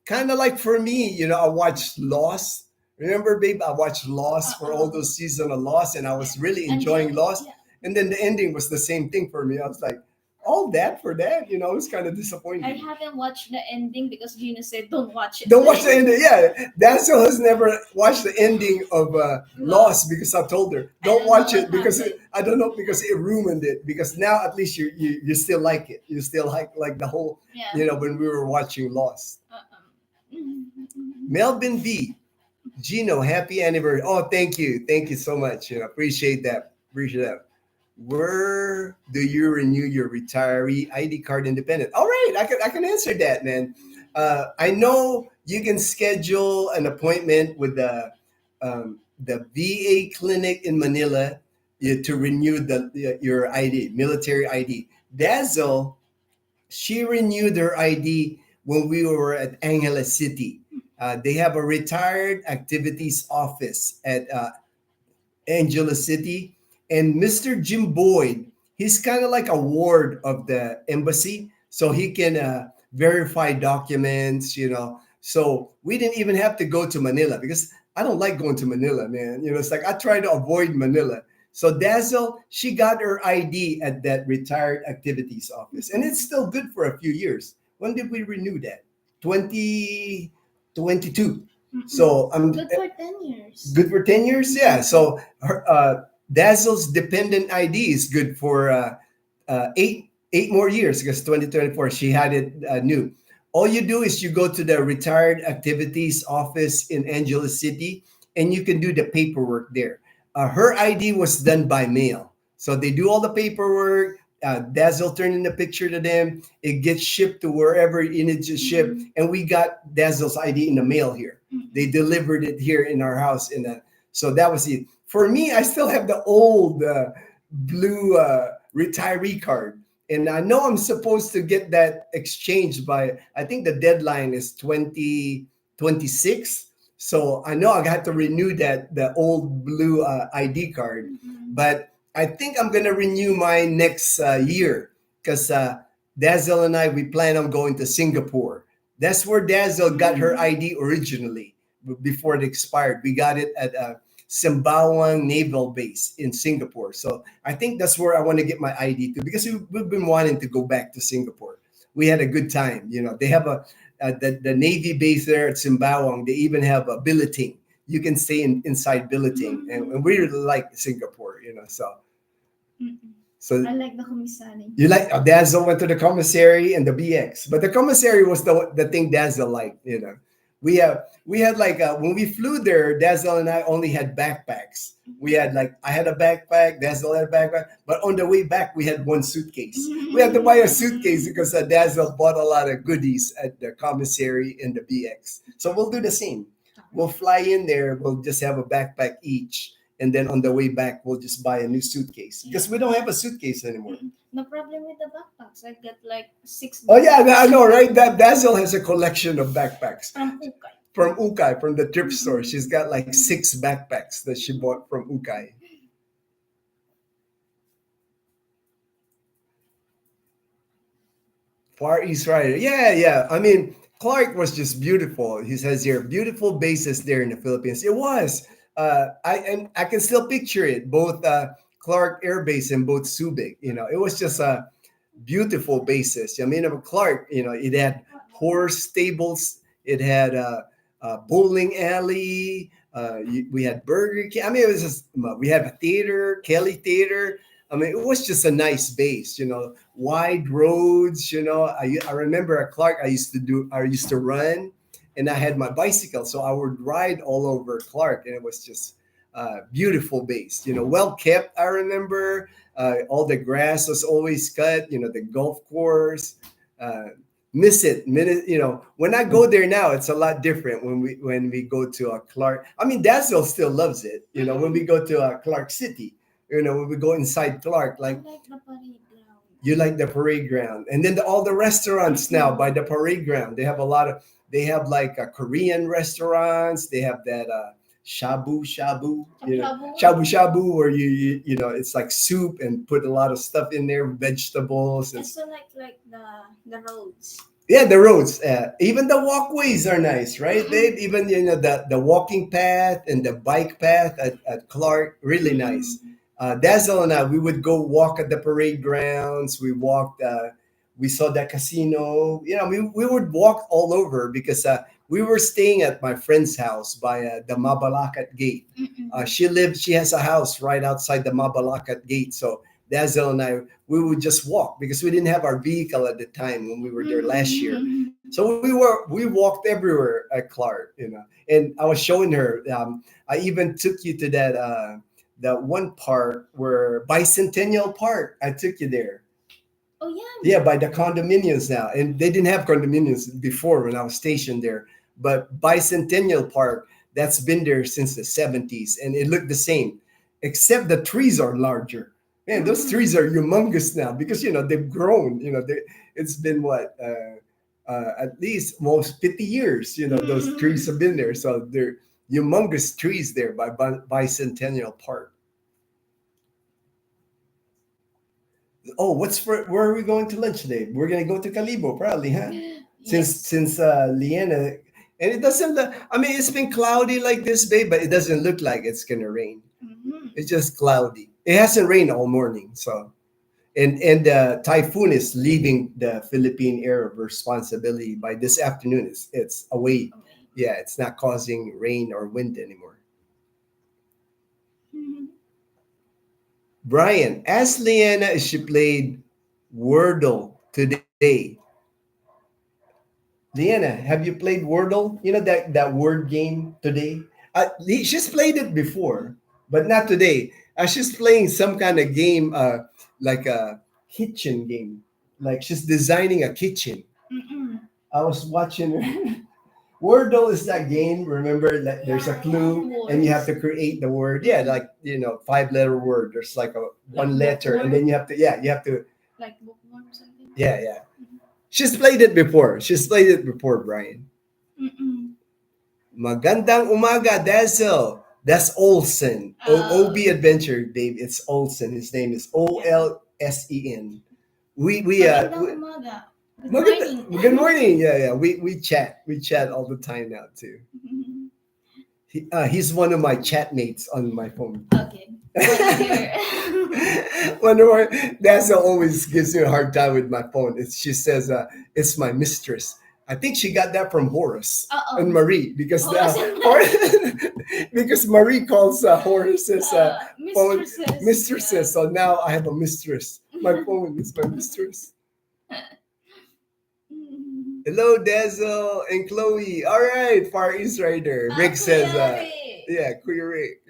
kind of like for me. You know, I watched Lost. Remember, babe? I watched Lost for all those seasons of Lost, and I was really enjoying Lost. Yeah. And then the ending was the same thing for me. I was like, all that for that, you know, it's kind of I disappointing. haven't watched the ending because Gino said don't watch it. Don't watch the ending. Yeah, Dancel has never watched the ending of Lost because I told her don't watch it because I don't know because it ruined it. Because now at least you still like it. You still like the whole. Yeah. You know when we were watching Lost. Melvin V. Gino, happy anniversary. Oh, thank you so much. You know, appreciate that. Where do you renew your retiree ID card independent? All right, I can answer that, man. I know you can schedule an appointment with the VA clinic in Manila to renew your ID, military ID. Dazzle, she renewed her ID when we were at Angela City. They have a retired activities office at Angela City. And Mr. Jim Boyd, he's kind of like a ward of the embassy. So he can verify documents, you know. So we didn't even have to go to Manila because I don't like going to Manila, man. You know, it's like I try to avoid Manila. So Dazzle, she got her ID at that retired activities office. And it's still good for a few years. When did we renew that? 2022. So I'm good for 10 years. good for 10 years. Yeah. So her, Dazzle's dependent ID is good for eight more years because 2024 she had it new. All you do is you go to the retired activities office in Angela City and you can do the paperwork there. Her ID was done by mail, so they do all the paperwork. Dazzle turned in the picture to them. It gets shipped to wherever it needs to ship, and we got Dazzle's ID in the mail here. They delivered it here in our house. So that was it. For me, I still have the old blue retiree card. And I know I'm supposed to get that exchanged by, I think the deadline is 2026. So I know I got to renew the old blue ID card. But I think I'm going to renew mine next year because Dazzle and I, we plan on going to Singapore. That's where Dazzle got her ID originally before it expired. We got it at Sembawang Naval Base in Singapore. So I think that's where I want to get my ID to because we've been wanting to go back to Singapore. We had a good time. You know, they have the Navy base there at Sembawang. They even have a billeting. You can stay inside billeting, and we really like Singapore. You know, so. So I like the commissary. you like Dazzle went to the commissary and the BX, but the commissary was the thing Dazzle liked. You know, we had like when we flew there, Dazzle and I only had backpacks. We had like I had a backpack, Dazzle had a backpack, but on the way back we had one suitcase. We had to buy a suitcase because Dazzle bought a lot of goodies at the commissary and the BX. So we'll do the same. We'll fly in there. We'll just have a backpack each. And then on the way back, we'll just buy a new suitcase because we don't have a suitcase anymore. No problem with the backpacks. I get like 6. Oh yeah, I know, right? That Dazzle has a collection of backpacks From Ukay. from Ukay, from the thrift store. She's got like 6 backpacks that she bought from Ukay. Far East Rider, yeah. I mean, Clark was just beautiful. He says here, beautiful bases there in the Philippines. It was. I can still picture it, both Clark Air Base and both Subic. You know, it was just a beautiful bases. I mean, Clark, you know, it had horse stables, it had bowling alley. We had Burger King. I mean, it was just, we had a theater, Kelly Theater. I mean, it was just a nice base, wide roads. I remember at Clark, I used to run, and I had my bicycle, so I would ride all over Clark, and it was just beautiful base. Well kept. I remember all the grass was always cut. The golf course. Miss it minute when I go there now, it's a lot different when we go to a Clark. I mean, Dazzle still loves it, when we go to Clark City, when we go inside Clark, like, I like the parade ground. you like the parade ground. And then all the restaurants now by the parade ground, they have like Korean restaurants. They have that shabu shabu, shabu where it's like soup and put a lot of stuff in there, vegetables. I also like the roads. Yeah, the roads, even the walkways are nice, right? They even the walking path and the bike path at Clark, really nice. Dazzle and I, we would go walk at the parade grounds. We walked. We saw the casino. We would walk all over because we were staying at my friend's house by the Mabalacat Gate. She has a house right outside the Mabalacat Gate. So Dazzle and I, we would just walk because we didn't have our vehicle at the time when we were there last year. So we walked everywhere at Clark, And I was showing her. I even took you to that one park where Bicentennial Park. I took you there. Oh yeah. Yeah, by the condominiums now, and they didn't have condominiums before when I was stationed there. But Bicentennial Park, that's been there since the 70s, and it looked the same, except the trees are larger. Man, those trees are humongous now because they've grown. It's been what at least almost 50 years. Those trees have been there, so they're humongous trees there by Bicentennial Park. Oh, where are we going to lunch today? We're gonna go to Calibo, probably, huh? Since Leanna, and it doesn't. I mean, it's been cloudy like this, babe, but it doesn't look like it's gonna rain. It's just cloudy. It hasn't rained all morning, so and the typhoon is leaving the Philippine area of responsibility by this afternoon. It's away. Yeah, it's not causing rain or wind anymore. Brian, ask Leanna if she played Wordle today. Leanna, have you played Wordle? That word game today? She's played it before, but not today. She's playing some kind of game, like a kitchen game. Like she's designing a kitchen. I was watching her. Wordle is that game. Remember that there's a clue and you have to create the word. Yeah, like 5-letter word. There's like one letter, and then you have to. Like bookworm or something. Yeah. She's played it before. Brian. Magandang umaga, Dazzle. That's Olsen. OB Adventure, babe. It's Olsen. His name is Olsen. Magandang umaga. Good morning. Good morning. Yeah. We chat all the time now too. He's one of my chat mates on my phone. Okay. Wonder why Dazzle always gives me a hard time with my phone. She says it's my mistress. I think she got that from Horace and Marie because because Marie calls Horace's phone mistresses. So now I have a mistress. My phone is my mistress. Hello, Dazzle and Chloe. All right, Far East Rider. Rick says, Kuya Rick.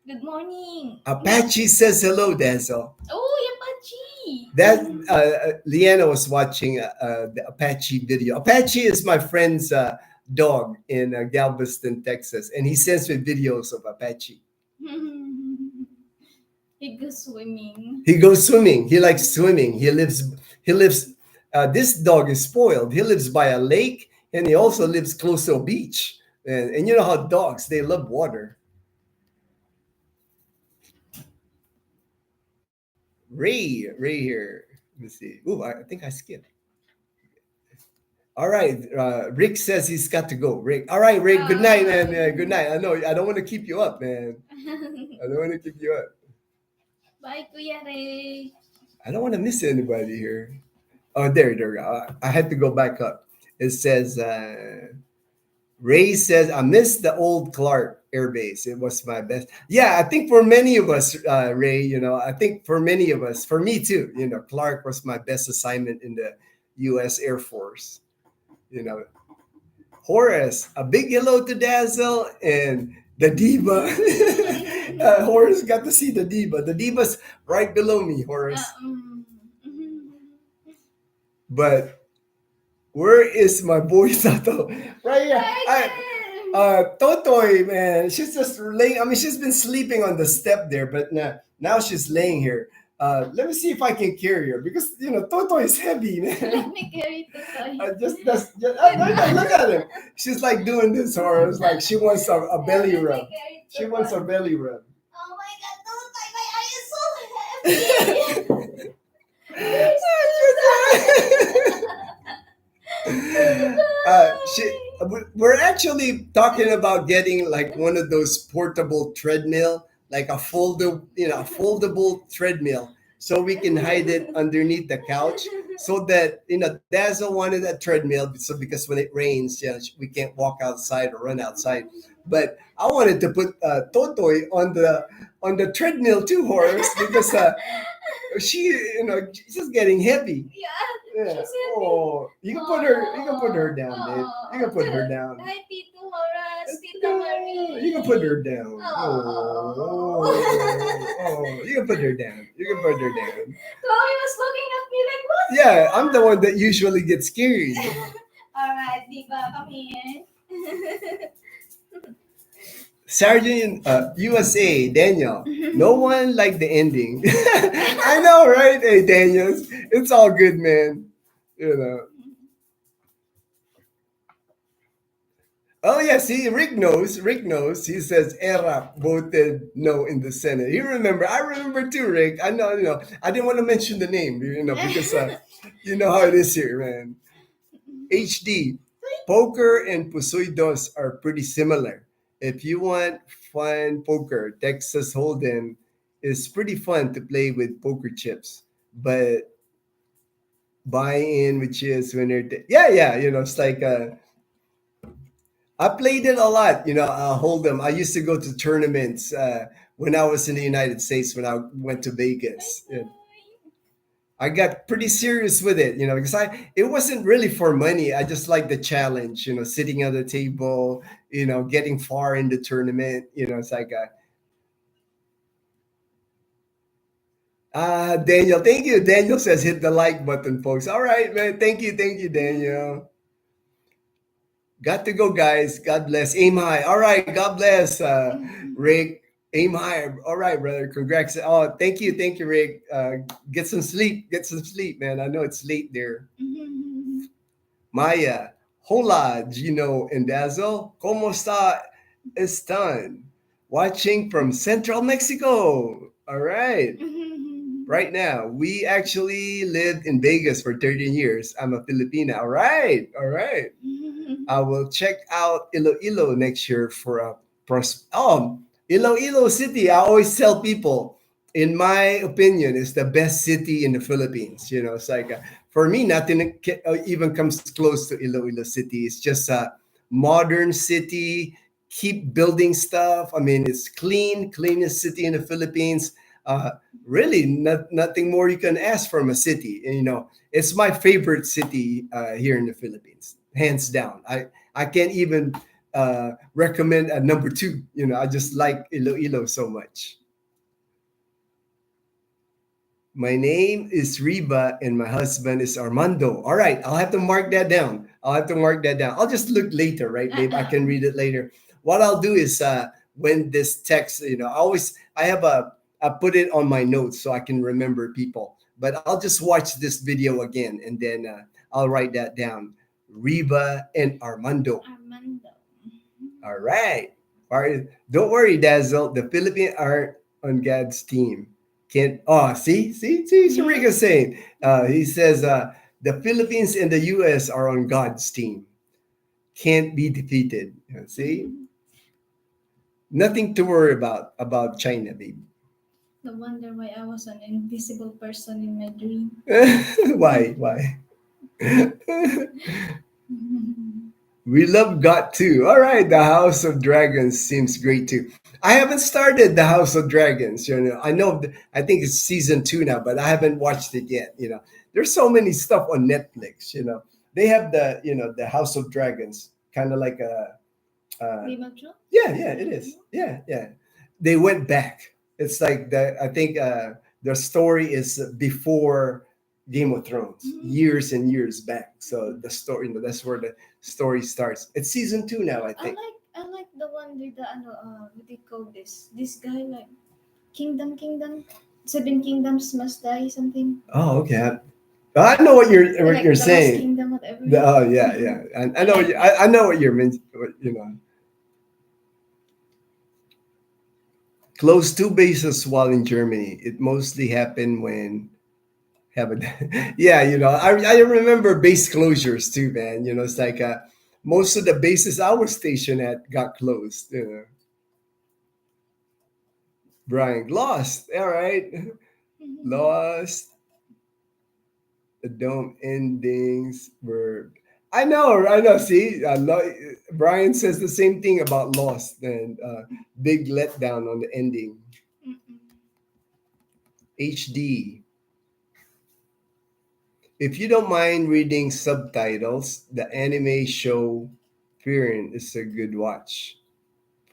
Good morning. Apache says hello, Dazzle. Oh, Apache. That Leanna was watching the Apache video. Apache is my friend's dog in Galveston, Texas, and he sends me videos of Apache. He goes swimming. He likes swimming. He lives. This dog is spoiled. He lives by a lake, and he also lives close to a beach. And you know how dogs, they love water. Ray here. Let me see. Oh, I think I skipped. All right. Rick says he's got to go. Rick. All right, Rick. Good night, man. Good night. I know. I don't want to keep you up, man. I don't want to keep you up. Bye, Kuya Ray. I don't want to miss anybody here. Oh, there we go. I had to go back up. It says, Ray says, I miss the old Clark Air Base. It was my best. Yeah, I think for many of us, Ray, I think for many of us, for me too, Clark was my best assignment in the U.S. Air Force. Horace, a big hello to Dazzle and the Diva. Horace got to see the Diva. The Diva's right below me, Horace. But where is my boy Sato? Right here. Totoy, man, she's just laying. I mean, she's been sleeping on the step there, but now she's laying here. Let me see if I can carry her because Totoy is heavy, man. Let me carry Totoy. Look at him. She's like doing this, or it's like she wants a belly rub. She wants a belly rub. Oh my God, Totoy, why are you so heavy? We're actually talking about getting like one of those portable treadmill, like a foldable treadmill, so we can hide it underneath the couch, so that Dazzle wanted a treadmill, so because when it rains, we can't walk outside or run outside. But I wanted to put Totoy on the treadmill too, Horace, because she's just getting heavy. Yeah. Yeah. Oh, you can put her down, babe. You can put her down. Hi, Tito Horace, Tita Marie. You can put her down. Oh, you can put her down. You can put her down. Chloe was looking at me like, what? Yeah, I'm the one that usually gets scared. Alright, Diva, come here. Sergeant USA, Daniel. No one liked the ending. I know, right? Hey, Daniel, it's all good, man. Oh yeah, see, Rick knows. Rick knows. He says ERA voted no in the Senate. I remember too, Rick. I know. I didn't want to mention the name, because you know how it is here, man. HD, poker and Pusoy Dos are pretty similar. If you want fun poker, Texas Hold'em is pretty fun to play with poker chips. But buy-in, which is when yeah, it's like I played it a lot. Hold'em. I used to go to tournaments when I was in the United States, when I went to Vegas. I got pretty serious with it, because it wasn't really for money. I just like the challenge, sitting at the table, getting far in the tournament. It's like Daniel, thank you. Daniel says hit the like button, folks. All right, man. Thank you, Daniel. Got to go, guys. God bless. Aim high. All right. God bless, Rick. Aim high. All right, brother. Congrats. Oh, thank you, Rick. Get some sleep. Man. I know it's late there. Maya. Hola, Ginno and Dazzle. ¿Cómo están? Watching from Central Mexico. All right. Right now, we actually lived in Vegas for 13 years. I'm a Filipina. All right. I will check out Iloilo next year for a Iloilo City. I always tell people, in my opinion, is the best city in the Philippines. It's like for me, nothing even comes close to Iloilo City. It's just a modern city. Keep building stuff. I mean, it's cleanest city in the Philippines. Really, nothing more you can ask from a city. And, it's my favorite city here in the Philippines, hands down. I can't even recommend a number two. I just like Iloilo so much. My name is Reba and my husband is Armando. All right, I'll have to mark that down. I'll just look later, right, babe? I can read it later. What I'll do is when this text, I put it on my notes so I can remember people. But I'll just watch this video again and then I'll write that down. Reba and Armando. All right. Don't worry, Dazzle. The Philippines are on God's team. See, Sharika saying. He says the Philippines and the US are on God's team. Can't be defeated. See? Nothing to worry about China, baby. No wonder why I was an invisible person in my dream. Why? We love Got 2. All right, the House of Dragons seems great too. I haven't started the House of Dragons. I think it's season 2 now, but I haven't watched it yet. There's so many stuff on Netflix. They have the House of Dragons, kind of like a Game of Thrones? yeah, it is. Yeah, yeah. They went back. It's like I think the story is before Game of Thrones, years and years back. So the story, that's where the story starts. It's season 2 now, I think. I like the one with the what do you call this? This guy like Kingdom, Seven Kingdoms Must Die something. Oh, okay. I know what Like you're the Lost saying. Kingdom, whatever. Oh yeah, yeah. I know. I know what you're meant. Closed 2 bases while in Germany. It mostly happened when have a yeah. I remember base closures too, man. It's like most of the bases I was stationed at got closed. Brian lost. All right, lost. The dome endings were. I know, I know. See, Brian says the same thing about Lost and big letdown on the ending. HD. If you don't mind reading subtitles, the anime show Fearing is a good watch.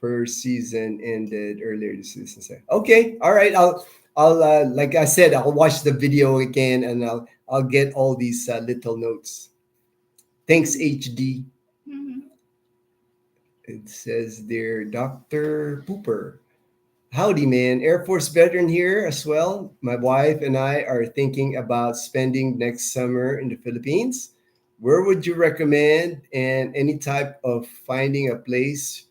First season ended earlier this season. Okay, all right. I'll like I said, I'll watch the video again and I'll get all these little notes. Thanks, HD. It says there, Dr. Pooper. Howdy, man. Air Force veteran here as well. My wife and I are thinking about spending next summer in the Philippines. Where would you recommend and any type of finding a place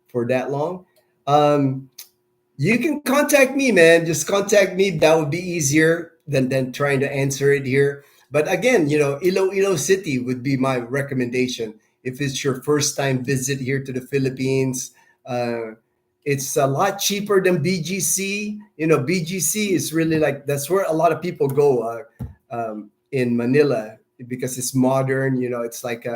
for that long? Um, you can contact me, man. Just contact me. That would be easier than trying to answer it here. But again, Iloilo City would be my recommendation. If it's your first time visit here to the Philippines, it's a lot cheaper than BGC. BGC is really like that's where a lot of people go in Manila because it's modern. It's like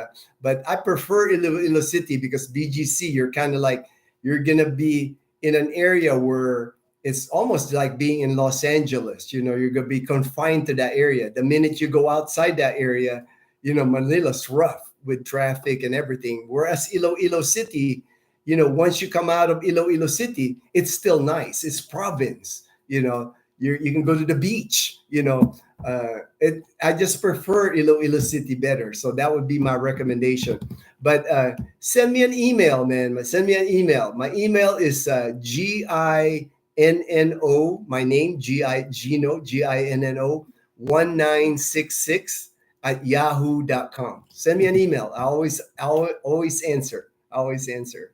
but I prefer Iloilo City because BGC, you're kind of like you're gonna be in an area where it's almost like being in Los Angeles. You're gonna be confined to that area. The minute you go outside that area, Manila's rough with traffic and everything. Whereas Iloilo City, once you come out of Iloilo City, it's still nice. It's province. You can go to the beach. I just prefer Iloilo City better. So that would be my recommendation. But send me an email, man. Send me an email. My email is GINNO, my name, Ginno, GINNO 1966 at yahoo.com. Send me an email. I'll always answer. Always answer.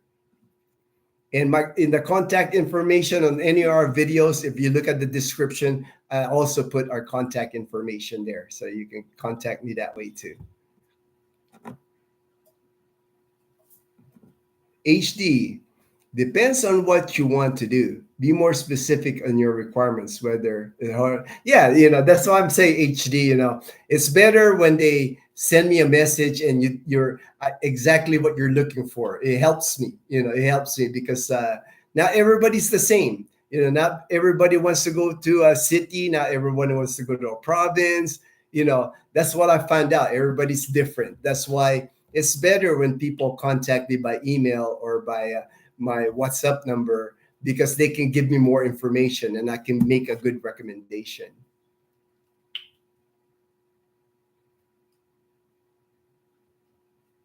And in the contact information on any of our videos, if you look at the description, I also put our contact information there. So you can contact me that way too. HD, depends on what you want to do. Be more specific on your requirements, whether, that's why I'm saying HD, it's better when they send me a message and you're exactly what you're looking for. It helps me, because not everybody's the same. Not everybody wants to go to a city. Not everyone wants to go to a province. That's what I found out. Everybody's different. That's why it's better when people contact me by email or by my WhatsApp number because they can give me more information and I can make a good recommendation.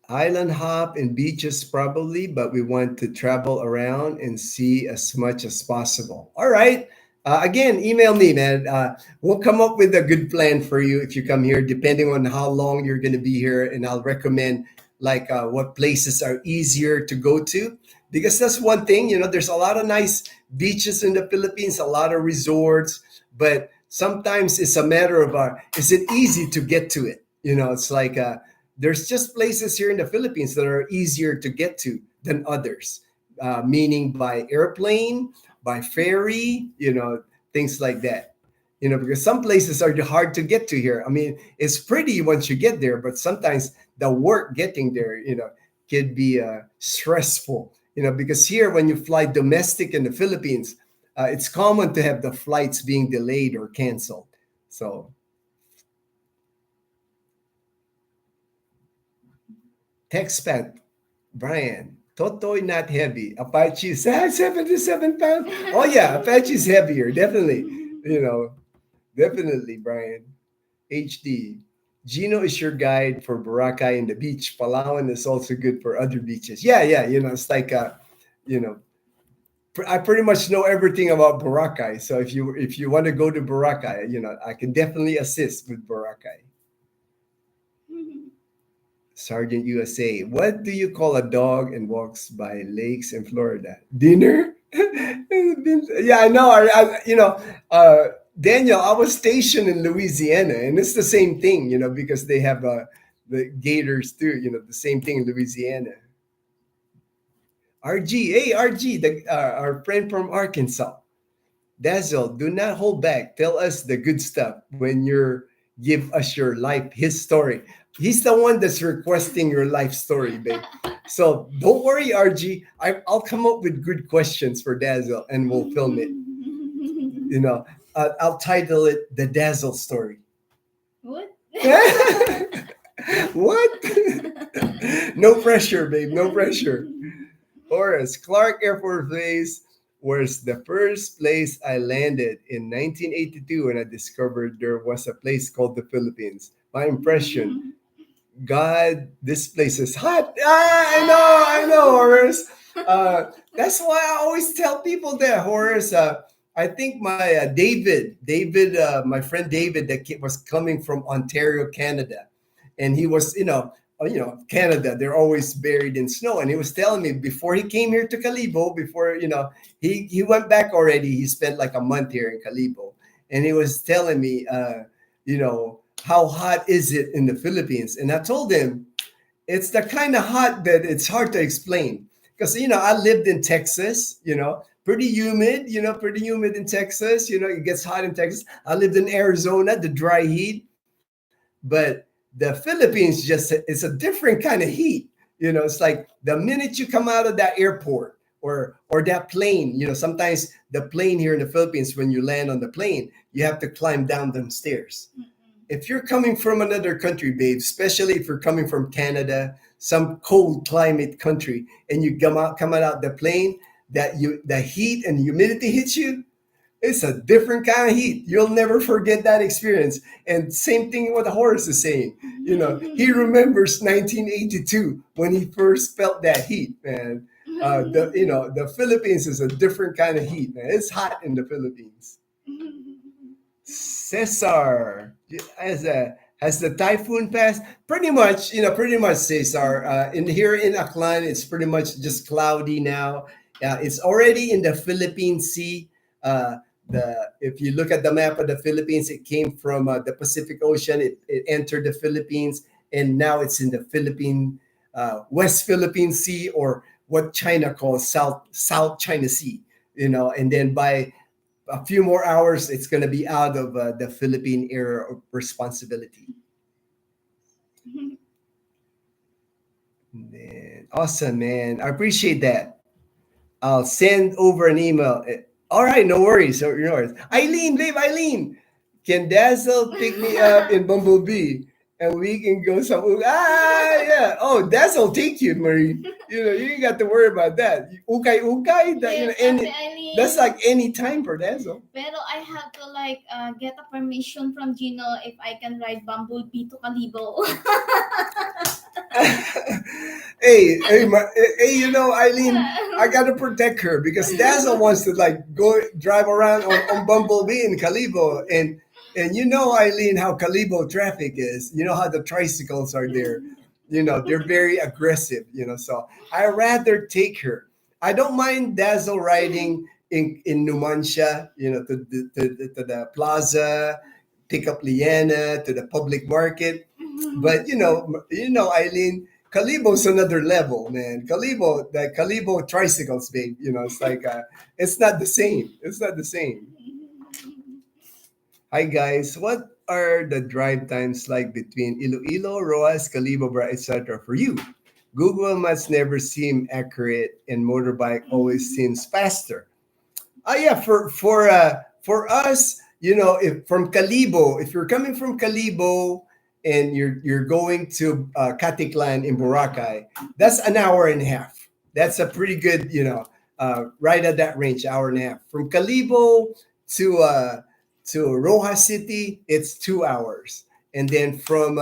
Island hop and beaches probably, but we want to travel around and see as much as possible. All right. Again, email me, man. We'll come up with a good plan for you if you come here, depending on how long you're going to be here. And I'll recommend what places are easier to go to. Because that's one thing, there's a lot of nice beaches in the Philippines, a lot of resorts, but sometimes it's a matter of, is it easy to get to it? It's like, there's just places here in the Philippines that are easier to get to than others, meaning by airplane, by ferry, things like that. Because some places are hard to get to here. I mean, it's pretty once you get there, but sometimes the work getting there, could be stressful, because here when you fly domestic in the Philippines, it's common to have the flights being delayed or canceled. So text pad, Brian, Totoy not heavy. Apache is 77 pounds. Oh yeah, Apache's heavier, definitely. You know, definitely, Brian. HD. Ginno is your guide for Boracay and the beach. Palawan is also good for other beaches. Yeah, yeah. It's like you know, I pretty much know everything about Boracay. So if you want to go to Boracay, I can definitely assist with Boracay. Sergeant USA. What do you call a dog and walks by lakes in Florida? Dinner? Yeah, I know. Daniel, I was stationed in Louisiana, and it's the same thing, because they have the gators too, the same thing in Louisiana. RG, hey, RG, our friend from Arkansas. Dazzle, do not hold back. Tell us the good stuff when you're give us your life, his story. He's the one that's requesting your life story, babe. So don't worry, RG. I'll come up with good questions for Dazzle and we'll film it. I'll title it The Dazzle Story. What? What? No pressure, babe. No pressure. Horace, Clark Air Force Base was the first place I landed in 1982 when I discovered there was a place called the Philippines. My impression, God, this place is hot. I know, Horace. That's why I always tell people that, Horace. I think my my friend David, that was coming from Ontario, Canada, and he was, Canada, they're always buried in snow. And he was telling me before he came here to Calibo, before, he went back already. He spent like a month here in Calibo. And he was telling me, how hot is it in the Philippines? And I told him, it's the kind of hot that it's hard to explain. Because, I lived in Texas, pretty humid in Texas. It gets hot in Texas. I lived in Arizona, the dry heat. But the Philippines it's a different kind of heat. It's like the minute you come out of that airport or that plane, sometimes the plane here in the Philippines, when you land on the plane, you have to climb down them stairs. If you're coming from another country, babe, especially if you're coming from Canada, some cold climate country, and you come out the plane, the heat and humidity hits you, it's a different kind of heat. You'll never forget that experience. And same thing what Horace is saying. He remembers 1982 when he first felt that heat, man. The Philippines is a different kind of heat, man. It's hot in the Philippines. Cesar has the typhoon passed? Pretty much, Cesar. Here in Aklan, it's pretty much just cloudy now. It's already in the Philippine Sea. If you look at the map of the Philippines, it came from the Pacific Ocean. It entered the Philippines, and now it's in the West Philippine Sea, or what China calls South China Sea. And then by a few more hours, it's going to be out of the Philippine area of responsibility. Man, awesome, man. I appreciate that. I'll send over an email. All right, no worries. Eileen, babe, Eileen, can Dazzle pick me up in Bumblebee and we can go some? Yeah. Oh, Dazzle take you, Marie. You ain't got to worry about that. Ukay. Yes, That's like any time for Dazzle. Pero I have to get a permission from Ginno if I can ride Bumblebee to Calibo. hey, Eileen, I gotta protect her because Dazzle wants to go drive around on Bumblebee in Calibo, and Eileen, how Calibo traffic is. You know how the tricycles are there. They're very aggressive. So I rather take her. I don't mind Dazzle riding in Numancia, to the plaza, pick up Liana to the public market. But Eileen, Calibo's another level, man. The Calibo tricycles, babe. It's like it's not the same. It's not the same. Hi guys, what are the drive times like between Iloilo, Roas, Calibo, etc. for you? Google Maps never seem accurate, and motorbike always seems faster. Oh yeah, for us, if from Calibo, if you're coming from Calibo and you're going to Katiklan in Boracay, that's an hour and a half. That's a pretty good, right at that range, hour and a half. From Calibo to to Rojas City, it's 2 hours, and then from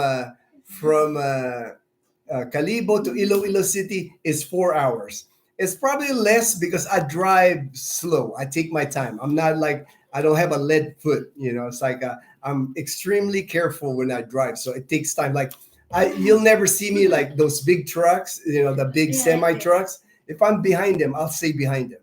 Calibo to Iloilo City is 4 hours. It's probably less because I drive slow. I take my time. I'm not like I don't have a lead foot. It's like I'm extremely careful when I drive, so it takes time. Like you'll never see me like those big trucks. The big semi trucks. If I'm behind them, I'll stay behind them.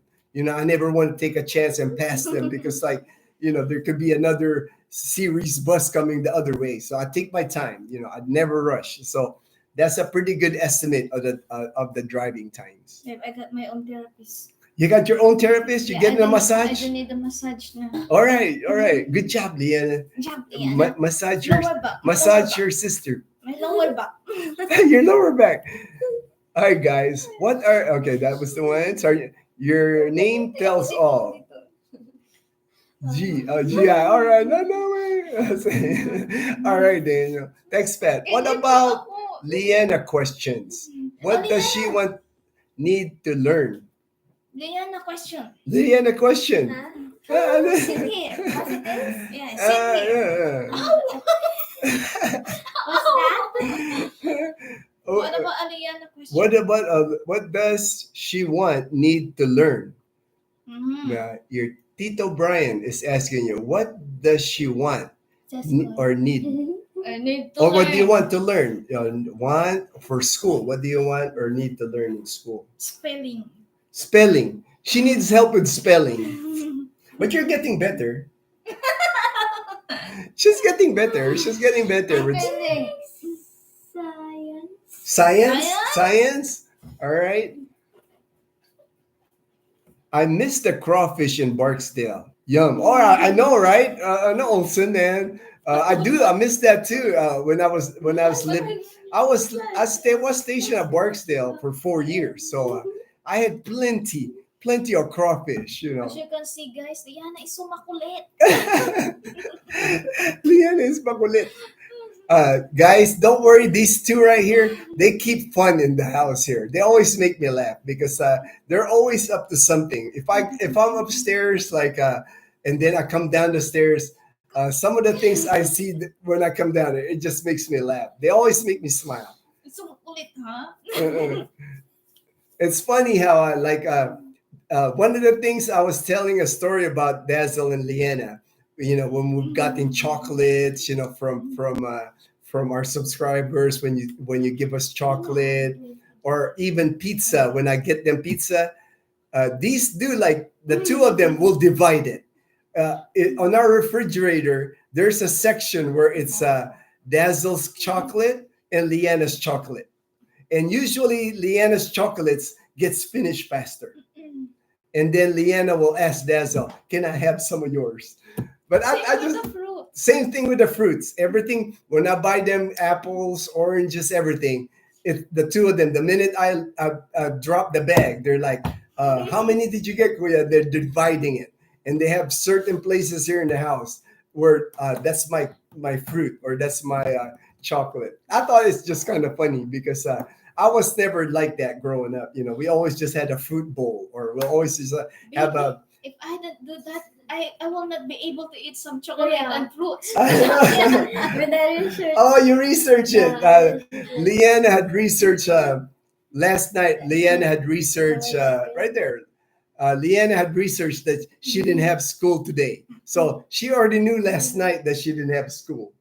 I never want to take a chance and pass them because there could be another series bus coming the other way. So I take my time. I'd never rush. So that's a pretty good estimate of the driving times. Yep, I got my own therapist. You got your own therapist? You're getting a massage? I don't need a massage now. All right. Good job, Leanna. Massage your sister. My lower back. Your lower back. All right, guys. Okay, that was the one. Sorry. Your name tells all. G.I. All right. No way. All right, Daniel. Thanks, Pat. What about Leanna questions? What does she need to learn? Leanna question. Leanna question. Sit here. Positive? Yeah, sit here. What's that? What about a Leanna question? What does she need to learn? Mm-hmm. Your Tito Brian is asking you, what does she want or need? I need to Or learn. what do you want to learn? Want for school? What do you want or need to learn in school? Spelling. Spelling. She needs help with spelling. But you're getting better. She's getting better. With Science. All right. I miss the crawfish in Barksdale. Yum. All right, I know, right? I know, Olsen, man. I do. I miss that too. When I was living, I was stationed at Barksdale for 4 years, so I had plenty of crawfish. As you can see, guys, Liana is so makulit. Liana is makulit. Guys, don't worry. These two right here, they keep fun in the house here. They always make me laugh because they're always up to something. If I'm upstairs, and then I come down the stairs, some of the things I see when I come down there, it just makes me laugh. They always make me smile. It's so makulit, huh? It's funny how one of the things I was telling a story about Dazzle and Leanna. When we've gotten chocolates, from our subscribers, when you give us chocolate, or even pizza. When I get them pizza, these do the two of them will divide it. On our refrigerator, there's a section where it's Dazzle's chocolate and Leanna's chocolate, and usually Leanna's chocolates gets finished faster, and then Leanna will ask Dazzle, "Can I have some of yours?" But I just same thing with the fruits. Everything when I buy them apples, oranges, everything. If the two of them, the minute I drop the bag, they're like, "How many did you get, Kuya?" They're dividing it, and they have certain places here in the house where that's my fruit or that's my chocolate. I thought it's just kind of funny because I was never like that growing up. We always just had a fruit bowl, or we'll always just have a. If I don't do that, I will not be able to eat some chocolate and fruits. With the research. Oh, you research it. Leanna had research last night. Leanna had research right there. Leanna had research that she didn't have school today. So she already knew last night that she didn't have school.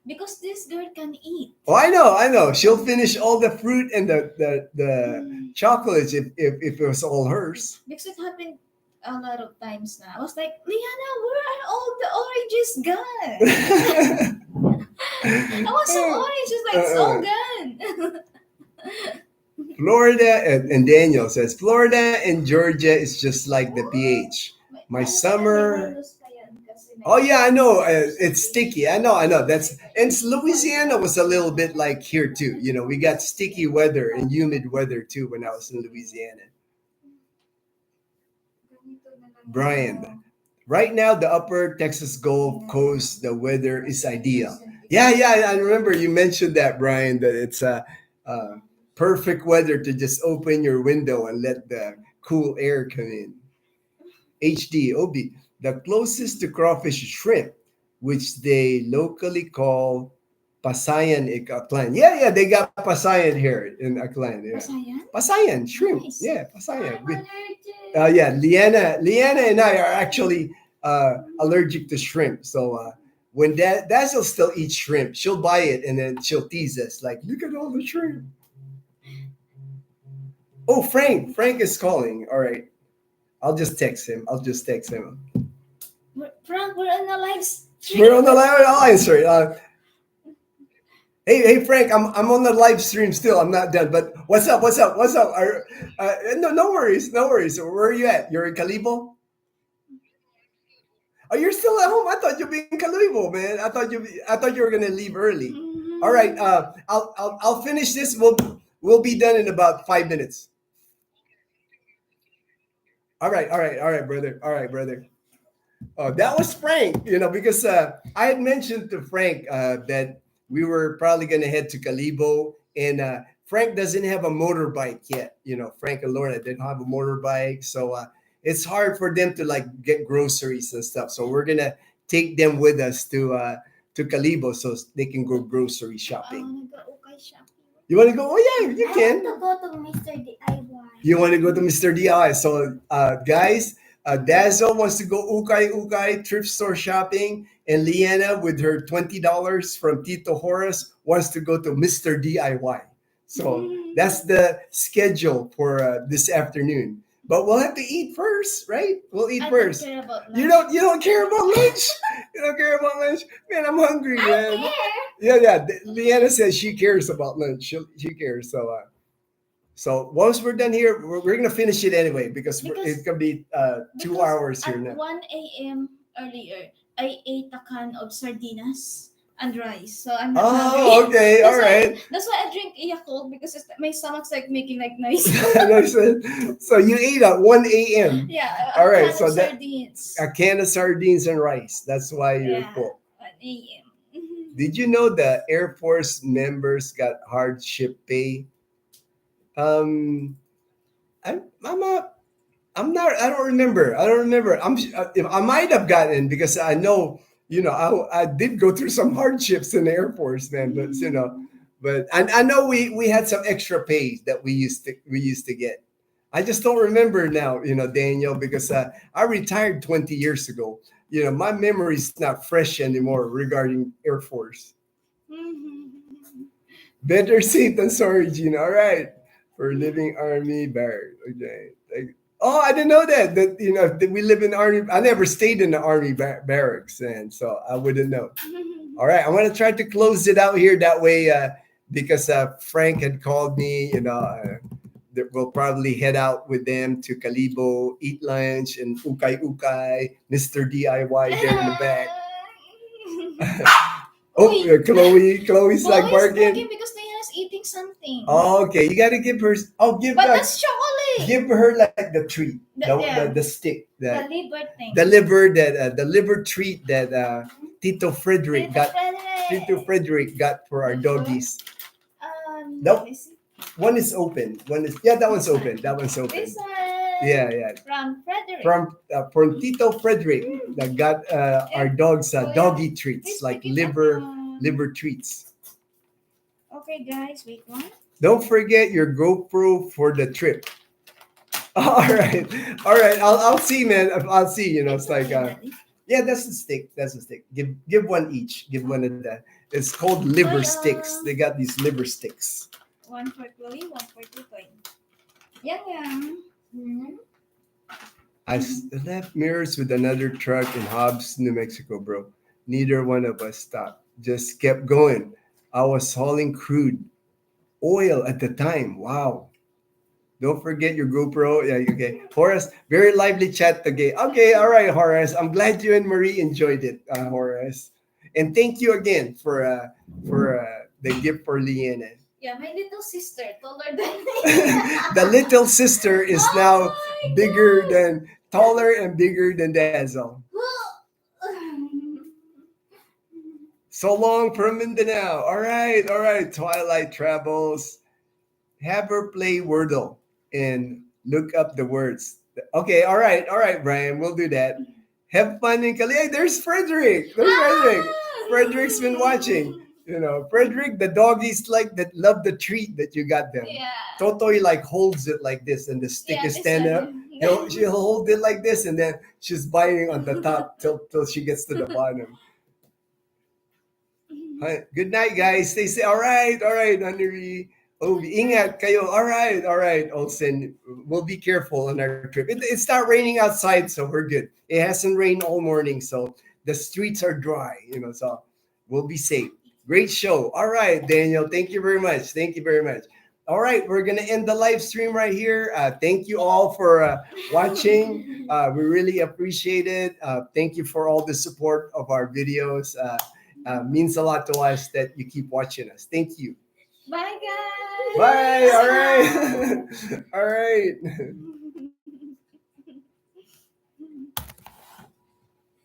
Because this girl can eat. Oh, I know. She'll finish all the fruit and the chocolates if it was all hers. Because it happened a lot of times now. I was like, Liana, where are all the oranges gone? I want some orange. She's like, it's all gone. Florida, and Daniel says, Florida and Georgia is just like the pH. My summer. Oh yeah, I know. It's sticky. I know. And Louisiana was a little bit like here too. We got sticky weather and humid weather too when I was in Louisiana. Brian, right now the Upper Texas Gulf Coast, the weather is ideal. Yeah, yeah, I remember you mentioned that, Brian. That it's a perfect weather to just open your window and let the cool air come in. HD, OB. The closest to crawfish is shrimp, which they locally call Pasayan Aklan. Yeah, yeah, they got Pasayan here in Aklan. Yeah. Pasayan? Pasayan, shrimp. Nice. Yeah, Pasayan. I'm allergic. Yeah, Leanna and I are actually allergic to shrimp. So when Dazzle still eats shrimp, she'll buy it and then she'll tease us like, look at all the shrimp. Oh, Frank is calling. All right. I'll just text him. Frank, we're on a live stream. We're on the live. I'll answer it. Hey, Frank. I'm on the live stream still. I'm not done. But what's up? No worries. Where are you at? You're in Calibo. Oh, you're still at home. I thought you'd be in Calibo, man. I thought you were gonna leave early. Mhm. All right. I'll finish this. We'll be done in about 5 minutes. All right, brother. That was Frank, because I had mentioned to Frank that we were probably going to head to Calibo, and Frank doesn't have a motorbike yet. Frank and Lorna didn't have a motorbike, so it's hard for them to like get groceries and stuff. So we're gonna take them with us to Calibo so they can go grocery shopping. Nag-ukay shopping. You want to go? Oh yeah, you I can. want to go to Mr. DIY. You want to go to Mr. DI. So, guys, Dazzle wants to go ukay thrift store shopping, and Leanna, with her $20 from Tito Horace, wants to go to Mr. DIY. So that's the schedule for this afternoon. But we'll have to eat first, right? We'll eat I first. don't care about You lunch. don't care about lunch. You don't care about lunch, man. I'm hungry, I man. care. Yeah. Leanna says she cares about lunch. She cares. So once we're done here, we're gonna finish it anyway because Because- it's gonna be 2 Because hours here at now. 1 a.m. earlier, I ate a can of sardinas and rice. So I'm not hungry. Oh, okay, all That's right. why- That's why I drink Yakult because my stomach's like making like noise. And I said, so you ate at 1 a.m. Yeah, All right, can so of that- sardines. a can of sardines and rice. That's why you're Yeah, full. 1 a.m. Did you know the Air Force members got hardship pay? Um, I'm not. I'm not. I don't remember. I might have gotten because I know. I did go through some hardships in the Air Force, man. But but I know we had some extra pays that we used to get. I just don't remember now, Daniel, because I retired 20 years ago. My memory's not fresh anymore regarding Air Force. Better safe than sorry, Gina. All right. For living army barracks. Okay. Oh, I didn't know that. That we live in army. I never stayed in the army barracks, and so I wouldn't know. All right, I'm gonna try to close it out here that way, because Frank had called me. That we'll probably head out with them to Calibo, eat lunch, and ukay, Mr. DIY there in the back. Oh, Uy. Chloe's like barking. Because Diana's eating something. Oh, okay, you gotta give her. Oh, But that's chocolate. give her like the treat, Yeah. the stick, The liver thing. the liver treat that Tito Frederick got. Tito Frederick got for our doggies. Nope. Let me see. One is open. That one's open. That one's open. This one. Yeah. From Frederick. From Tito Frederick that got our dogs doggy treats Please like pick it up, liver treats. Okay, guys, wait one. Don't forget your GoPro for the trip. All right. I'll see, man. I'll see. It's like yeah, that's a stick. Give one each. Give one of that. It's called liver sticks. They got these liver sticks. One for Chloe, one for Tutoy. Yum. I left mirrors with another truck in Hobbs, New Mexico, bro. Neither one of us stopped. Just kept going. I was hauling crude oil at the time. Wow. Don't forget your GoPro. Yeah, okay. Horace, very lively chat today. Okay, all right, Horace. I'm glad you and Marie enjoyed it, Horace. And thank you again for the gift for Liana. Yeah, my little sister, taller than me. The little sister is Oh now my bigger God. than taller and bigger than Dazzle. So long from Mindanao. All right. Twilight Travels. Have her play Wordle and look up the words. Okay, all right, Brian. We'll do that. Have fun in Cali. Hey, there's Frederick. There's Frederick. Frederick's been watching. You know, Frederick, the doggies like that love the treat that you got them. Yeah. Totoy like holds it like this, and the stick is this stand up. one. She'll hold it like this, and then she's biting on the top till she gets to the bottom. Hi. Good night, guys. Stay safe. All right, Henry. Oh, ingat kayo. All right, Olsen. We'll be careful on our trip. It's not raining outside, so we're good. It hasn't rained all morning, so the streets are dry, so we'll be safe. Great show. All right, Daniel. Thank you very much. Thank you very much. All right, we're going to end the live stream right here. Thank you all for watching. We really appreciate it. Thank you for all the support of our videos. Means a lot to us that you keep watching us. Thank you. Bye, guys. Bye. All right. All right.